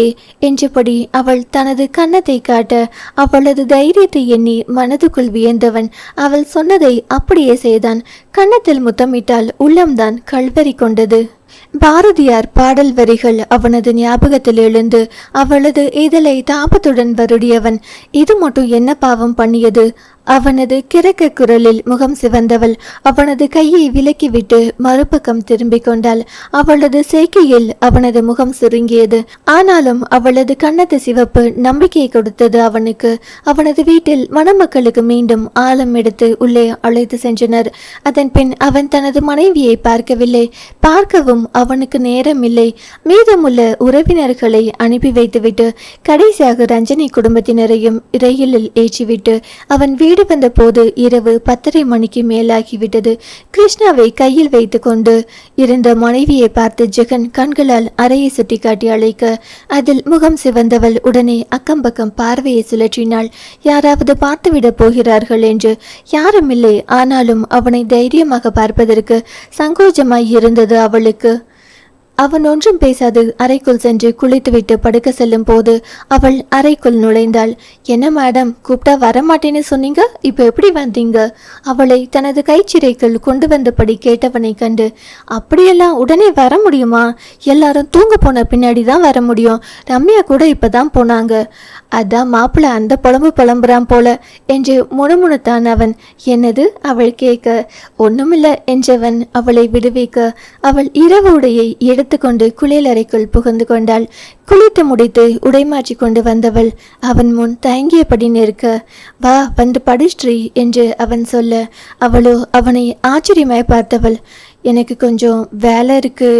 என்றபடி அவள் தனது கன்னத்தை காட்ட அவளது தைரியத்தை எண்ணி மனதுக்குள் வியந்தவன் அவள் சொன்னதை அப்படியே செய்தான். கன்னத்தில் முத்தமிட்டால் உள்ளம்தான் கல்வரி கொண்டது. பாரதியார் பாடல் வரிகள் அவனது ஞாபகத்தில் எழுந்து அவளது இதழை தாபத்துடன் வருடியவன், இது மட்டும் என்ன பாவம் பண்ணியது? அவனது கிறக்க குரலில் முகம் சிவந்தவள் அவனது கையை விலக்கிவிட்டு மறுபக்கம் திரும்பிக் கொண்டாள். அவளது செய்கையில் அவனது முகம் சுருங்கியது. ஆனாலும் அவளது கன்னத்து சிவப்பு நம்பிக்கையை கொடுத்தது அவனுக்கு. அவனது வீட்டில் மணமக்களுக்கு மீண்டும் ஆழம் எடுத்து உள்ளே அழைத்து சென்றனர். அதன் பின் அவன் தனது மனைவியை பார்க்கவில்லை, பார்க்கவும் அவனுக்கு நேரம் இல்லை. மீதமுள்ள உறவினர்களை அனுப்பி வைத்துவிட்டு கடைசியாக ரஞ்சனி குடும்பத்தினரையும் ரயிலில் ஏற்றிவிட்டு அவன் வீடு வந்த போது இரவு 10:30 மணிக்கு மேலாகிவிட்டது. கிருஷ்ணாவை கையில் வைத்து கொண்டு இருந்த மனைவியை பார்த்து ஜெகன் கண்களால் அறையை சுட்டி காட்டி அழைக்க அதில் முகம் சிவந்தவள் உடனே அக்கம் பக்கம் பார்வையை சுழற்றினாள். யாராவது பார்த்துவிட போகிறார்கள் என்று. யாரும் இல்லை. ஆனாலும் அவனை தைரியமாக பார்ப்பதற்கு சங்கோஜமாய் இருந்தது அவளுக்கு. அவன் ஒன்றும் பேசாது அறைக்குள் சென்று குளித்துவிட்டு படுக்க செல்லும் போது அவள் அறைக்குள் நுழைந்தாள். என்ன மேடம், கூப்பிட்டா வரமாட்டேன்னு சொன்னீங்க, இப்போ எப்படி வந்தீங்க? அவளை தனது கைச்சிறைக்குள் கொண்டு வந்தபடி கேட்டவனை கண்டு, அப்படியெல்லாம் உடனே வர முடியுமா? எல்லாரும் தூங்க போன பின்னாடி தான் வர முடியும். ரம்யா கூட இப்பதான் போனாங்க. அதான் மாப்பிள்ள அந்த புலம்புறான் போல என்று முணுமுணுத்தான் அவன். என்னது? அவள் கேட்க, ஒண்ணுமில்ல என்றவன் அவளை விடுவிக்க அவள் இரவு உடையை எடுத்துக்கொண்டு குளியலறைக்குள் புகுந்து கொண்டாள். குளித்து முடித்து உடைமாற்றி கொண்டு வந்தவள் அவன் முன் தயங்கியபடி நிற்க, வா வந்து படிஸ்ரீ என்று அவன் சொல்ல அவளோ அவனை ஆச்சரியமாய் பார்த்தவள், எனக்கு கொஞ்சம் வேலை இருக்கு,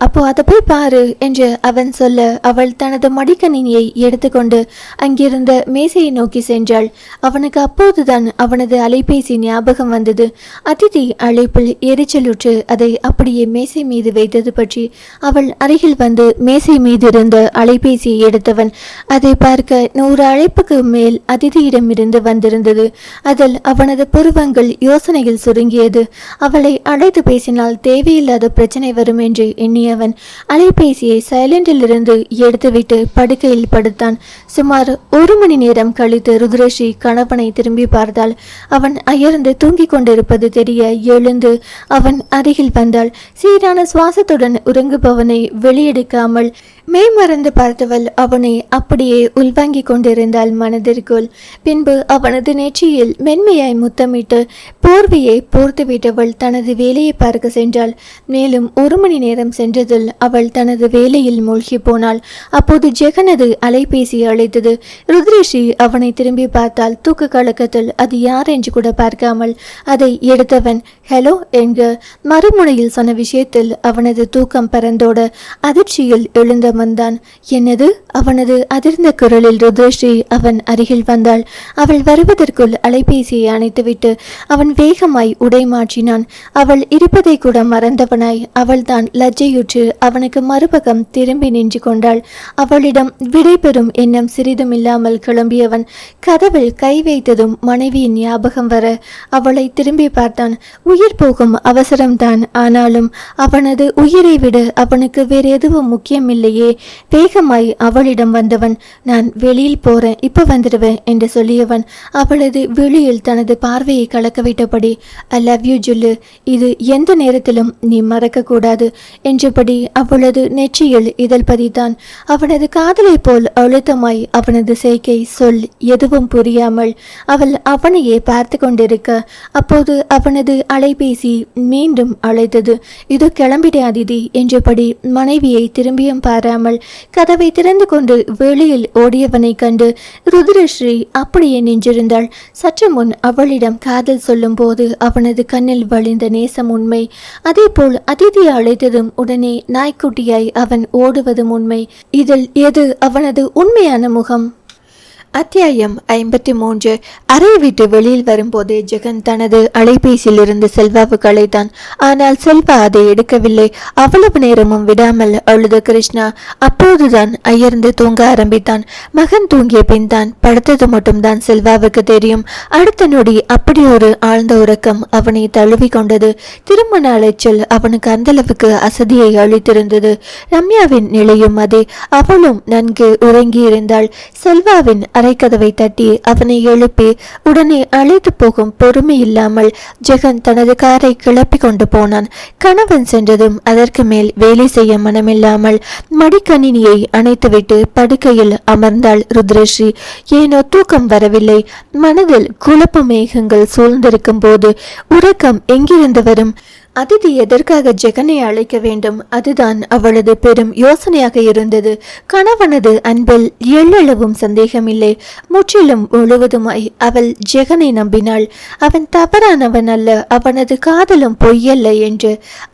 அப்போ அதை போய் பாரு என்று அவன் சொல்ல அவள் தனது மடிக்கணினியை எடுத்துக்கொண்டு அங்கிருந்த மேசையை நோக்கி சென்றாள். அவனுக்கு அப்போதுதான் அவனது அலைபேசி ஞாபகம் வந்தது. அதிதி அழைப்பில் எரிச்சலுற்று அதை அப்படியே மேசை மீது வைத்தது பற்றி அவள் அருகில் வந்து மேசை மீது இருந்த அலைபேசியை எடுத்தவன் அதை பார்க்க 100 அழைப்புக்கு மேல் அதிதியிடமிருந்து வந்திருந்தது. அதில் அவனது புருவங்கள் யோசனையில் சுருங்கியது. அவளை அழைத்து பேசினால் தேவையில்லாத பிரச்சனை வரும் என்று எண்ணி அவன் அலைபேசியை சைலண்டில் இருந்து எடுத்துவிட்டு படுக்கையில் படுத்தான். சுமார் 1 மணி நேரம் கழித்து ருத்ரஸ்ரீ கணவனை திரும்பி பார்த்தாள். அவன் அயர்ந்து தூங்கிக் கொண்டிருப்பது தெரிய எழுந்து அவன் அருகில் வந்தாள். சீரான சுவாசத்துடன் உறங்குபவனை வெளியெடுக்காமல் மேமறந்து பார்த்தவள் அவனை அப்படியே உள்வாங்கிக் கொண்டிருந்தாள் மனதிற்குள். பின்பு அவனது நெற்றியில் மென்மையாய் முத்தமிட்டு போர்வையை போர்த்துவிட்டவள் தனது வேலையை பார்க்க சென்றாள். மேலும் 1 மணி நேரம் சென்றதில் அவள் தனது வேலையில் மூழ்கி போனாள். அப்போது ஜெகனது அலைபேசி அழைத்தது. ருத்ரஸ்ரீ அவனை திரும்பி பார்த்தால் தூக்க கலக்கத்தில் அது யார் என்று கூட பார்க்காமல் அதை எடுத்தவன் ஹலோ என்க மறுமுனையில் சொன்ன விஷயத்தில் அவனது தூக்கம் பறந்தோட அதிர்ச்சியில் எழுந்த வந்தான். என்னது? அவனது அதிர்ந்த குரலில் ருத்ரஸ்ரீ அவன் அருகில் வந்தாள். அவள் வருவதற்குள் அலைபேசியை அணைத்துவிட்டு அவன் வேகமாய் உடை மாற்றினான். அவள் இருப்பதை கூட மறந்தவனாய் அவள்தான் லஜ்ஜையுற்று அவனுக்கு மறுபக்கம் திரும்பி நின்று கொண்டாள். அவளிடம் விடைபெறும் எண்ணம் சிறிதும் இல்லாமல் கிளம்பியவன் கதவில் கை வைத்ததும் மனைவியின் ஞாபகம் வர அவளை திரும்பி பார்த்தான். உயிர் போகும் அவசரம்தான். ஆனாலும் அவனது உயிரை விட அவனுக்கு வேறு எதுவும் முக்கியமில்லையே. முன்னமேயே வேகமாய் அவளிடம் வந்தவன், நான் வெளியில் போறேன், இப்ப வந்துடுவேன் என்று சொல்லியவன் அவளது வெளியில் தனது பார்வையை கலக்கவிட்டபடி, ஐ லவ் யூ ஜுல்லு, இது எந்த நேரத்திலும் நீ மறக்க கூடாது என்றபடி அவளது நெற்றியில் இதழ் பதித்தான். அவனது காதலை போல் அழுத்தமாய் அவனது செய்கை சொல் எதுவும் புரியாமல் அவள் அவனையே பார்த்து கொண்டிருக்க, அப்போது அவனது அலைபேசி மீண்டும் அழைத்தது. இது கிளம்பிட அதிதி என்றபடி மனைவியை திரும்பியும் பாராமல் கதவை திறந்து கொண்டு வெளியில் ஓடியவனை கண்டு ருத்ரஸ்ரீ அப்படியே நின்றிருந்தாள். சற்று முன் அவளிடம் காதல் சொல்லும் போது அவனது கண்ணில் வழிந்த நேசம் உண்மை. அதேபோல் அதிதி அழைத்ததும் உடனே நாய்க்குட்டியாய் அவன் ஓடுவதும் உண்மை. இதில் எது அவனது உண்மையான முகம்? அத்தியாயம் 53. அறையை விட்டு வெளியில் வரும்போது ஜெகன் தனது அலைபேசியில் இருந்து செல்வாவுக்கு அழைத்தான். ஆனால் செல்வா அதை எடுக்கவில்லை. அவ்வளவு நேரமும் விடாமல் அழுத கிருஷ்ணா அப்போதுதான் அயர்ந்து தூங்க ஆரம்பித்தான். மகன் தூங்கிய பின் தான் படுத்தது மட்டும்தான் செல்வாவுக்கு தெரியும். அடுத்த நொடி அப்படி ஒரு ஆழ்ந்த உறக்கம் அவனை தழுவி கொண்டது. திருமண அலைச்சல் அவனுக்கு அந்தளவுக்கு அசதியை அளித்திருந்தது. ரம்யாவின் நிலையும் அதே. அவளும் நன்கு உறங்கி இருந்தாள். செல்வாவின் அரைக்கதவை தட்டி அவனை எழுப்பி உடனே அழைத்து போகும் பொறுமை இல்லாமல் ஜெகன் தனது காரை கிளப்பி கொண்டு போனான். கணவன் சென்றதும் அதற்கு மேல் வேலை செய்ய மனமில்லாமல் மடிக்கணினியை அணைத்துவிட்டு படுக்கையில் அமர்ந்தாள் ருத்ரஸ்ரீ. ஏனோ தூக்கம் வரவில்லை. மனதில் குழப்ப மேகங்கள் சூழ்ந்திருக்கும் போது உறக்கம் எங்கிருந்து வரும்? அதிதி எதற்காக ஜெகனை அழைக்க வேண்டும்? அதுதான் அவளது பெரும் யோசனையாக இருந்தது. கணவனது அன்பில் எள்ளளவும் சந்தேகமில்லை. முற்றிலும் முழுவதுமாய் அவள் ஜெகனை நம்பினாள். அவன் தவறானவன் அல்ல, அவனது காதலும் பொய்யல்ல என்று.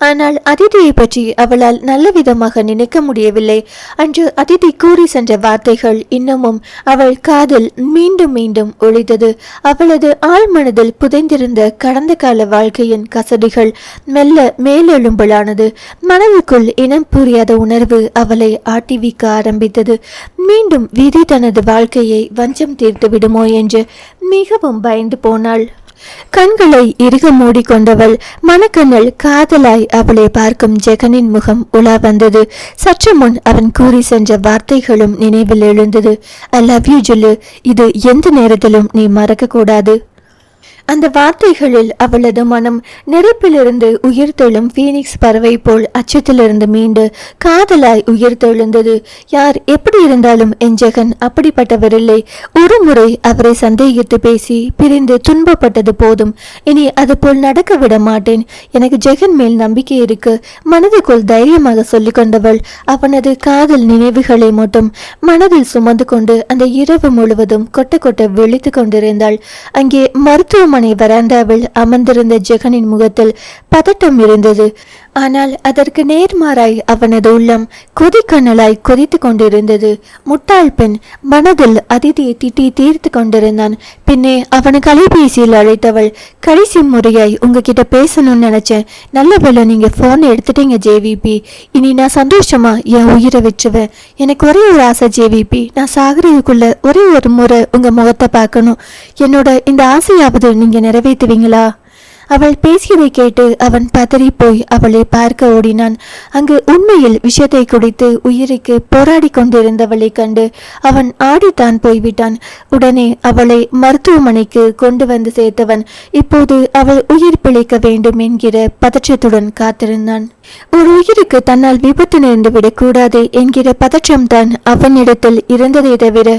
ஆனால் அதிதியை பற்றி அவளால் நல்ல விதமாக நினைக்க முடியவில்லை. அன்று அதிதி கூறி சென்ற வார்த்தைகள் இன்னமும் அவள் காதில் மீண்டும் மீண்டும் ஒலித்தது. அவளது ஆழ்மனதில் புதைந்திருந்த கடந்த கால வாழ்க்கையின் கசடிகள் மெல்ல மேலெழும்பலானது. மனதுக்குள் இனம் புரியாத உணர்வு அவளை ஆட்டி வீக்க ஆரம்பித்தது. மீண்டும் விதி தனது வாழ்க்கையை வஞ்சம் தீர்த்து விடுமோ என்று மிகவும் பயந்து போனாள். கண்களை இறுக மூடிக்கொண்டவள் மனக்கண்ணில் காதலாய் அவளை பார்க்கும் ஜெகனின் முகம் உலா வந்தது. சற்று முன் அவன் கூறி சென்ற வார்த்தைகளும் நினைவில் எழுந்தது. ஐ லவ் யூ ஜுல்லு, இது எந்த நேரத்திலும் நீ மறக்க கூடாது. அந்த வார்த்தைகளில் அவளது மனம் நெருப்பிலிருந்து உயிர்த்தெழும் பீனிக்ஸ் பறவை போல் அச்சத்திலிருந்து மீண்டு காதலாய் உயிர்த்தெழுந்தது. யார் எப்படி இருந்தாலும் என் ஜெகன் அப்படிப்பட்டவரில்லை. ஒரு முறை அவரை சந்தேகித்து பேசி பிரிந்து துன்பப்பட்டது போதும். இனி அது போல் நடக்க விட மாட்டேன். எனக்கு ஜெகன் மேல் நம்பிக்கை இருக்கு, மனதுக்குள் தைரியமாக சொல்லிக் கொண்டவள் அவனது காதல் நினைவுகளை மட்டும் மனதில் சுமந்து கொண்டு அந்த இரவு முழுவதும் கொட்ட கொட்ட விழித்து கொண்டிருந்தாள். அங்கே மருத்துவமனை வராந்தாவில் அமர்ந்திருந்த ஜெகனின் முகத்தில் பதட்டம் இருந்தது. ஆனால் அதற்கு நேர்மாறாய் அவனது உள்ளம் கொதிக்கனலாய் கொதித்து கொண்டிருந்தது. முட்டாள் பெண் மனதில் அதிதியை திட்டி தீர்த்து கொண்டிருந்தான். பின்னே அவனுக்கு அலைபேசியில் அழைத்தவள், கடைசி முறையாய் உங்ககிட்ட பேசணும்னு நினைச்சேன். நல்ல வேளை நீங்க போன் எடுத்துட்டீங்க ஜேவிபி. இனி நான் சந்தோஷமா என் உயிரை விட்டுருவேன். எனக்கு ஒரே ஒரு ஆசை ஜேவிபி, நான் சாகிறதுக்குள்ள ஒரே ஒரு முறை உங்க முகத்தை பார்க்கணும். என்னோட இந்த ஆசையாவது நீங்க நிறைவேற்றுவீங்களா? அவள் பேசியதை கேட்டு அவன் பதறி போய் அவளை பார்க்க ஓடினான். அங்கு உண்மையில் விஷத்தை குடித்து உயிருக்கு போராடி கொண்டிருந்தவளை கண்டு அவன் ஆடித்தான் போய்விட்டான். உடனே அவளை மருத்துவமனைக்கு கொண்டு வந்து சேர்த்தவன் இப்போது அவள் உயிர் பிழைக்க வேண்டும் என்கிற பதற்றத்துடன் காத்திருந்தான். ஒரு உயிருக்கு தன்னால் விபத்து நேர்ந்து விடக்கூடாது என்கிற பதற்றம்தான் அவனிடத்தில் இருந்ததை தவிர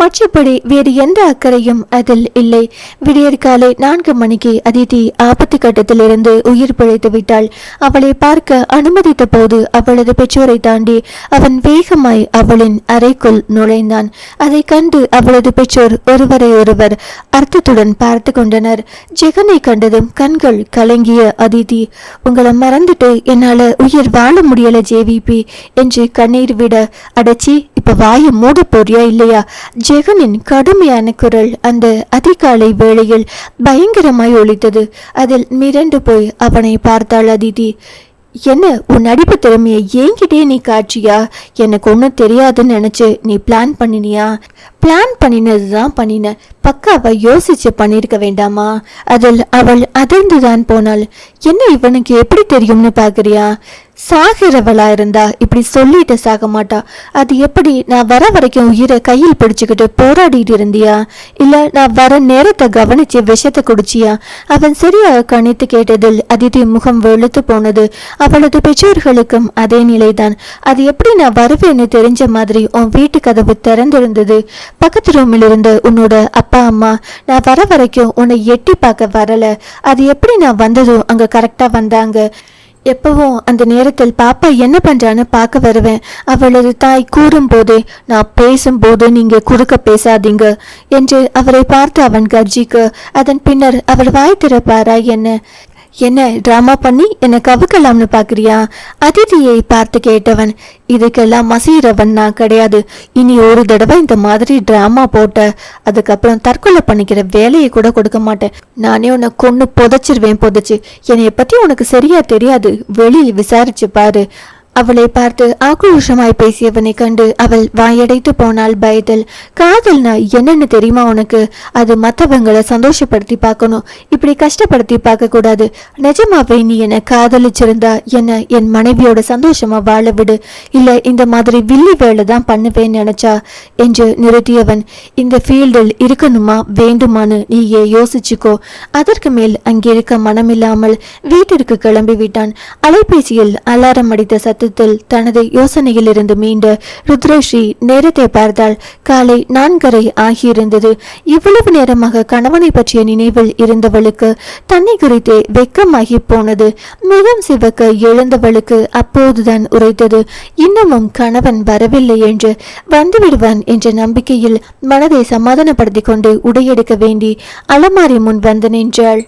மற்றபடி வேறு எந்த அக்கறையும் அதில் இல்லை. விடியற்காலை 4 மணிக்கு அதிதி ஆபத்து கட்டத்திலிருந்து உயிர் பிழைத்து விட்டாள். அவளை பார்க்க அனுமதித்த போது அவளது பெற்றோரை தாண்டி அவன் வேகமாய் அவளின் அறைக்குள் நுழைந்தான். அதை கண்டு அவளது பெற்றோர் ஒருவரை ஒருவர் அர்த்தத்துடன் பார்த்து கொண்டனர். ஜெகனை கண்டதும் கண்கள் கலங்கிய அதிதி, உங்களை மறந்துட்டு என்னால் உயிர் வாழ முடியல ஜேவிபி என்று கண்ணீர் விட, அடச்சி இப்ப வாயை மூட போறியா இல்லையா? ஜெகனின் கடுமையான குரல் அந்த அதிகாலை வேளையில் பயங்கரமாய் ஒலித்தது. அதில் மிரண்டு போய் அவனை பார்த்தாள் அதிதி. என்ன உன் நடிப்பு திறமையை என்கிட்டே நீ காட்சியா? எனக்கு ஒன்றும் தெரியாதுன்னு நினைச்சு நீ பிளான் பண்ணினியா? பிளான் பண்ணினதுதான் பண்ணின, பக்காவா யோசிச்சு பண்ணிருக்க வேண்டாமா? அதில் அவள் அதிர்ந்துதான் போனாள். என்ன இவனுக்கு எப்படி தெரியும்னு பாக்குறியா? சாகிறவளா இருந்தா இப்படி சொல்லிட்டு சாக மாட்டா. அது எப்படி? நான் வர வரைக்கும் உயிரை கையில் பிடிச்சுக்கிட்டு போராடிட்டு இருந்தியா, இல்ல நான் வர நேரத்தை கவனிச்சு விஷத்தை குடிச்சியா? அவன் சரியாக கணித்து கேட்டதில் அதிதி முகம் வெளுத்து போனது. அவளது பெற்றோர்களுக்கும் அதே நிலைதான். அது எப்படி நான் வருவேன்னு தெரிஞ்ச மாதிரி உன் வீட்டு கதவு திறந்திருந்தது. பக்கத்து ரூமில் இருந்து உன்னோட அப்பா அம்மா நான் வர வரைக்கும் உன்னை எட்டி பார்க்க வரல. அது எப்படி நான் வந்ததும் அங்க கரெக்டா வந்தாங்க. எப்பவும் அந்த நேரத்தில் பாப்பா என்ன பண்றான்னு பார்க்க வருவேன். அவளது தாய் கூறும் போதே நான் பேசும்போது நீங்க குறுக்க பேசாதீங்க என்று அவரை பார்த்து அவன் கர்ஜிக்க. அதன் பின்னர் அவர் வாய் திறப்பாரா என்ன டிராமா பண்ணி என்னை கவுக்கலாம்னு பாக்குறியா? அதிதியை பார்த்து கேட்டவன். இதுக்கெல்லாம் மசீரவன் நான் கிடையாது. இனி ஒரு தடவை இந்த மாதிரி டிராமா போட்ட அதுக்கப்புறம் தற்கொலை பண்ணிக்கிற வேலையை கூட கொடுக்க மாட்டேன். நானே உன்னை கொன்னு புதைச்சிருவேன். என்னைய பத்தி உனக்கு சரியா தெரியாது, வெளியில் விசாரிச்சு பாரு. அவளை பார்த்து ஆக்ரோஷமாய் பேசியவனை கண்டு அவள் வாயடைத்து போனாள் பயத்தில். காதல்னா என்னன்னு தெரியுமா உனக்கு? அது மற்றவங்களை சந்தோஷப்படுத்தி பார்க்கணும், இப்படி கஷ்டப்படுத்தி பார்க்க கூடாது. நிஜமாவே நீ என்னை காதலிச்சிருந்தா என்ன என் மனைவியோட சந்தோஷமா வாழ விடு. இல்ல இந்த மாதிரி வில்லி வேலை தான் பண்ணுவேன்னு நினைச்சா என்று நிறுத்தியவன். இந்த ஃபீல்டில் இருக்கணுமா வேண்டுமான்னு நீயே யோசிச்சுக்கோ. அதற்கு மேல் அங்கிருக்க மனமில்லாமல் வீட்டிற்கு கிளம்பி விட்டான். அலைபேசியில் அலாரம் அடித்த சத்து தனது யோசனையில் இருந்து மீண்ட ருத்ரஸ்ரீ நேரத்தை பார்த்தால் காலை 4:30 ஆகியிருந்தது. இவ்வளவு நேரமாக கணவனை பற்றிய நினைவில் இருந்தவளுக்கு தன்னை குறித்தே வெக்கமாகி போனது. முகம் சிவக்க எழுந்தவளுக்கு அப்போதுதான் உரைத்தது, இன்னமும் கணவன் வரவில்லை என்று. வந்துவிடுவான் என்ற நம்பிக்கையில் மனதை சமாதானப்படுத்தி கொண்டு உடையெடுக்க வேண்டி அலமாரி முன் வந்து நின்றாள்.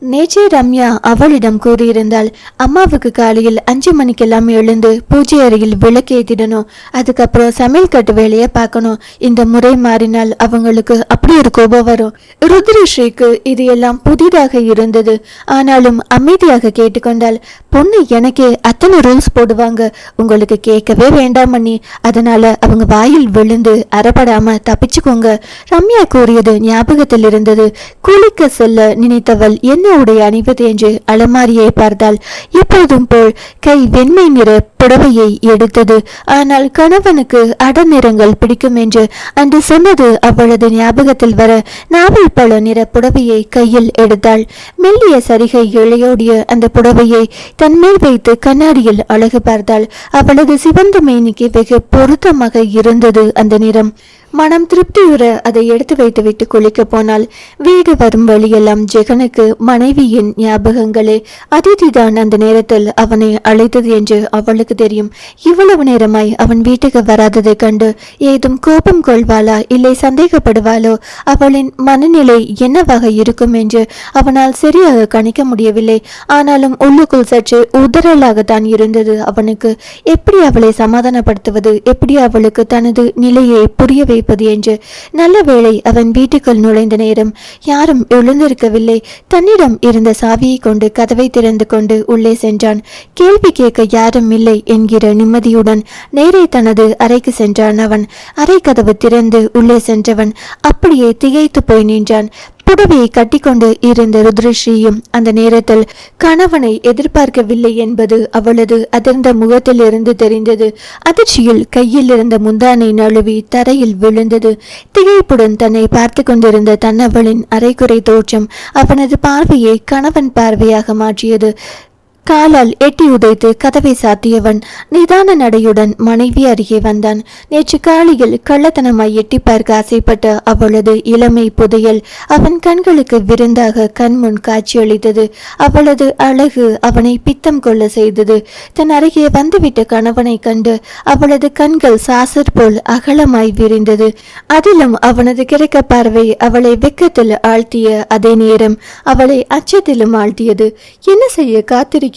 நேற்றே ரம்யா அவளிடம் கூறியிருந்தாள், அம்மாவுக்கு காலையில் 5 மணிக்கெல்லாம் எழுந்து பூஜை அறையில் விளக்கேற்றிடணும், அதுக்கப்புறம் சமையல் கட்டு வேலையை பார்க்கணும். இந்த முறை மாறினால் அவங்களுக்கு அப்படி ஒரு கோபம் வரும். ருத்ரஸ்ரீக்கு இது எல்லாம் புதிதாக இருந்தது. ஆனாலும் அமைதியாக கேட்டுக்கொண்டாள். பொண்ணு எனக்கே அத்தனை ரூல்ஸ் போடுவாங்க, உங்களுக்கு கேட்கவே வேண்டாம் அண்ணி. அதனால அவங்க வாயில் விழுந்து அறப்படாம தப்பிச்சுக்கோங்க. ரம்யா கூறியது ஞாபகத்தில் இருந்தது. குளிக்க செல்ல நினைத்தவள் என்ன உடைய அணிவது என்று அலமாரியை பார்த்தாள். எப்போதும் போல் கை வெண்மை நிற புடவையை எடுத்தது. ஆனால் கணவனுக்கு அடநிறங்கள் பிடிக்கும் என்று அன்று சொன்னது அவளது ஞாபகத்தில் வர நாவல் பழ நிற புடவையை கையில் எடுத்தாள். மெல்லிய சரிகை இழையோடிய அந்த புடவையை தன்மேல் வைத்து கண்ணாடியில் அழகு பார்த்தாள். அவளது சிவந்த மேனிக்கு வெகு பொருத்தமாக இருந்தது அந்த நிறம். மனம் திருப்தியுற அதை எடுத்து வைத்துவிட்டு குளிக்க போனாள். வீடு வரும் வழியெல்லாம் ஜெகனுக்கு மனைவியின் ஞாபகங்களே. அதிதிதான் அந்த நேரத்தில் அவனை அழைத்தது என்று அவளுக்கு தெரியும். இவ்வளவு நேரமாய் அவன் வீட்டுக்கு வராததை கண்டு ஏதும் கோபம் கொள்வாளா, இல்லை சந்தேகப்படுவாளோ? அவளின் மனநிலை என்னவாக இருக்கும் என்று அவனால் சரியாக கணிக்க முடியவில்லை. ஆனாலும் உள்ளுக்குள் சற்று உதறலாகத்தான் இருந்தது அவனுக்கு. எப்படி அவளை சமாதானப்படுத்துவது, எப்படி அவளுக்கு தனது நிலையை புரிய என்று. நல்ல வேளை அவன் வீட்டுக்குள் நுழைந்த நேரம் யாரும் எழுந்திருக்கவில்லை. தன்னிடம் இருந்த சாவியை கொண்டு கதவை திறந்து கொண்டு உள்ளே சென்றான். கேள்வி கேட்க யாரும் இல்லை என்கிற நிம்மதியுடன் நேரே தனது அறைக்கு சென்றான். அவன் அறை கதவு திறந்து உள்ளே சென்றவன் அப்படியே திகைத்து போய் நின்றான். புடவையை கட்டிக்கொண்டு இருந்த ருத்ரஸ்ரீயும் அந்த நேரத்தில் கணவனை எதிர்பார்க்கவில்லை என்பது அவளது அதிர்ந்த முகத்தில் இருந்து தெரிந்தது. அதிர்ச்சியில் கையில் இருந்த முந்தானை நழுவி தரையில் விழுந்தது. திகைப்புடன் தன்னை பார்த்து கொண்டிருந்த தன்னவளின் அரைக்குறை தோற்றம் அவனது பார்வையை கணவன் பார்வையாக மாற்றியது. காலால் எட்டி உதைத்து கதவை சாத்தியவன் நிதான நடையுடன் மனைவி அருகே வந்தான். நேற்று காலையில் கள்ளத்தனமாய் எட்டி பார்க்க ஆசைப்பட்ட அவளது இளமை புதையல் அவன் கண்களுக்கு விருந்தாக கண்முன் காட்சியளித்தது. அவளது அழகு அவனை பித்தம் கொள்ள செய்தது. தன் அருகே வந்துவிட்ட கணவனை கண்டு அவளது கண்கள் சாசர் போல் அகலமாய் விரிந்தது. அதிலும் அவனது கிடைக்க பார்வை அவளை வெக்கத்தில் ஆழ்த்திய அதே நேரம் அவளை அச்சத்திலும் ஆழ்த்தியது. என்ன செய்ய காத்திருக்க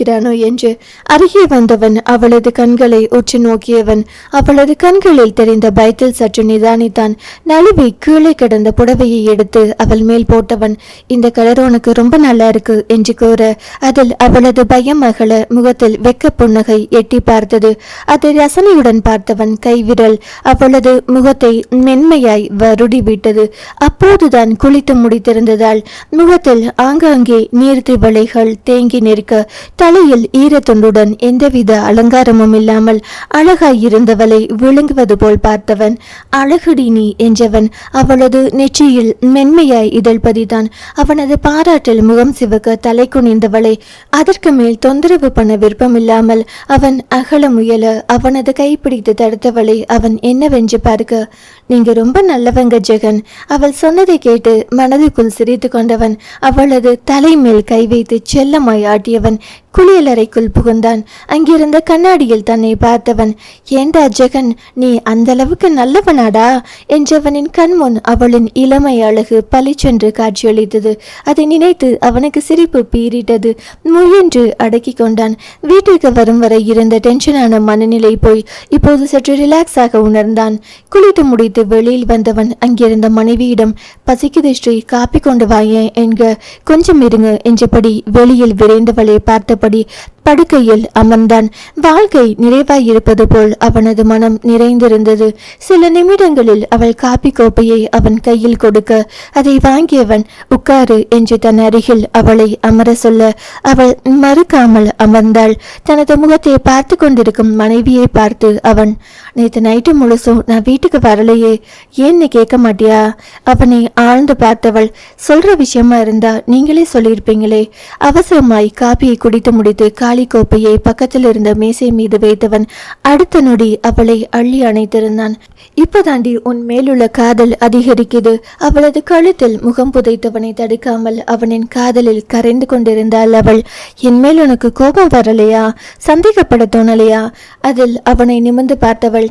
என்று அருகே வந்தவன் அவளது கண்களை உற்று நோக்கியவன். அவளது கண்களில் தெரிந்த பயத்தில் சற்று நிதானித்தான். நழுவி கீழே கிடந்த புடவையை எடுத்து அவள் மேல் போட்டவன். இந்த கலர் உனக்கு ரொம்ப நல்லா இருக்கு என்று கூற அதில் அவளது பயம் அகல முகத்தில் வெக்க புன்னகை எட்டி பார்த்தது. அதை ரசனையுடன் பார்த்தவன் கைவிரல் அவளது முகத்தை மென்மையாய் வருடி விட்டது. அப்போதுதான் குளித்து முடித்திருந்ததால் முகத்தில் ஆங்காங்கே நீர்த்திவளைகள் தேங்கி நிற்க தலையில் ஈரத்துண்டுடன் எந்தவித அலங்காரமும் இல்லாமல் அழகாயிருந்தவளை விழுங்குவது போல் பார்த்தவன். அழகுடி நீ என்றவன் அவளது நெற்றியில் மென்மையாய் இதழ் பதித்தான். அவனது பாராட்டில் முகம் சிவக்க தலை குனிந்தவளை அதற்கு மேல் தொந்தரவு பண்ண விருப்பமில்லாமல் அவன் அகல முயல அவனது கைப்பிடித்து தடுத்தவளை அவன் என்னவென்று பார்க்க, நீங்க ரொம்ப நல்லவங்க ஜெகன். அவள் சொன்னதை கேட்டு மனதுக்குள் சிரித்து கொண்டவன் அவளது தலை மேல் கை வைத்து செல்லமாய் ஆட்டியவன் குளியலறைக்குள் புகுந்தான். அங்கிருந்த கண்ணாடியில் தன்னை பார்த்தவன், ஏண்டா ஜெகன், நீ அந்த அளவுக்கு நல்லவனாடா என்றவனின் கண்முன் அவளின் இளமை அழகு பளிச்சென்று காட்சியளித்தது. அதை நினைத்து அவனுக்கு சிரிப்பு பீறிட்டது. முயன்று அடக்கி கொண்டான். வீட்டிற்கு வரும் வரை இருந்த டென்ஷனான மனநிலை போய் இப்போது சற்று ரிலாக்ஸாக உணர்ந்தான். குளித்து முடித்து வெளியில் வந்தவன் அங்கிருந்த மனைவியிடம், பசிக்குது ஸ்ரீ, காப்பி கொண்டு வாயேன் என்க, கொஞ்சம் இருங்க என்றபடி வெளியில் விரைந்தவளை பார்த்தபடி படுக்கையில் அமர்ந்தான். வாழ்க்கை நிறைவாயிருப்பது போல் அவனது மனம் நிறைந்திருந்தது. சில நிமிடங்களில் அவள் காப்பி கோப்பையை அவன் கையில் கொடுக்க அதை வாங்கியவன் உட்காரு என்று தன் அருகில் அவளை அமர சொல்ல அவள் மறுக்காமல் அமர்ந்தாள். தனது முகத்தை பார்த்து கொண்டிருக்கும் மனைவியை பார்த்து அவன், நேற்று நைட்டு முழுசும் நான் வீட்டுக்கு வரலையே, ஏன்னு கேட்க மாட்டியா? அவனை ஆழ்ந்து பார்த்தவள், சொல்ற விஷயமா இருந்தா நீங்களே சொல்லியிருப்பீங்களே. அவசரமாய் காப்பியை குடித்து முடித்து காலி கோப்பையை பக்கத்தில் இருந்த மேசை மீது வைத்தவன் அடுத்த நொடி அவளை அள்ளி அணைத்திருந்தான். இப்பதாண்டி உன் மேலுள்ள காதல் அதிகரிக்குது. அவளது கழுத்தில் முகம் புதைத்தவனை தடுக்காமல் அவனின் காதலில் கரைந்து கொண்டிருந்தாள் அவள். என் மேல் உனக்கு கோபம் வரலையா? சந்தேகப்பட தோணலையா? அதில் அவனை நிமிர்ந்து பார்த்தவள்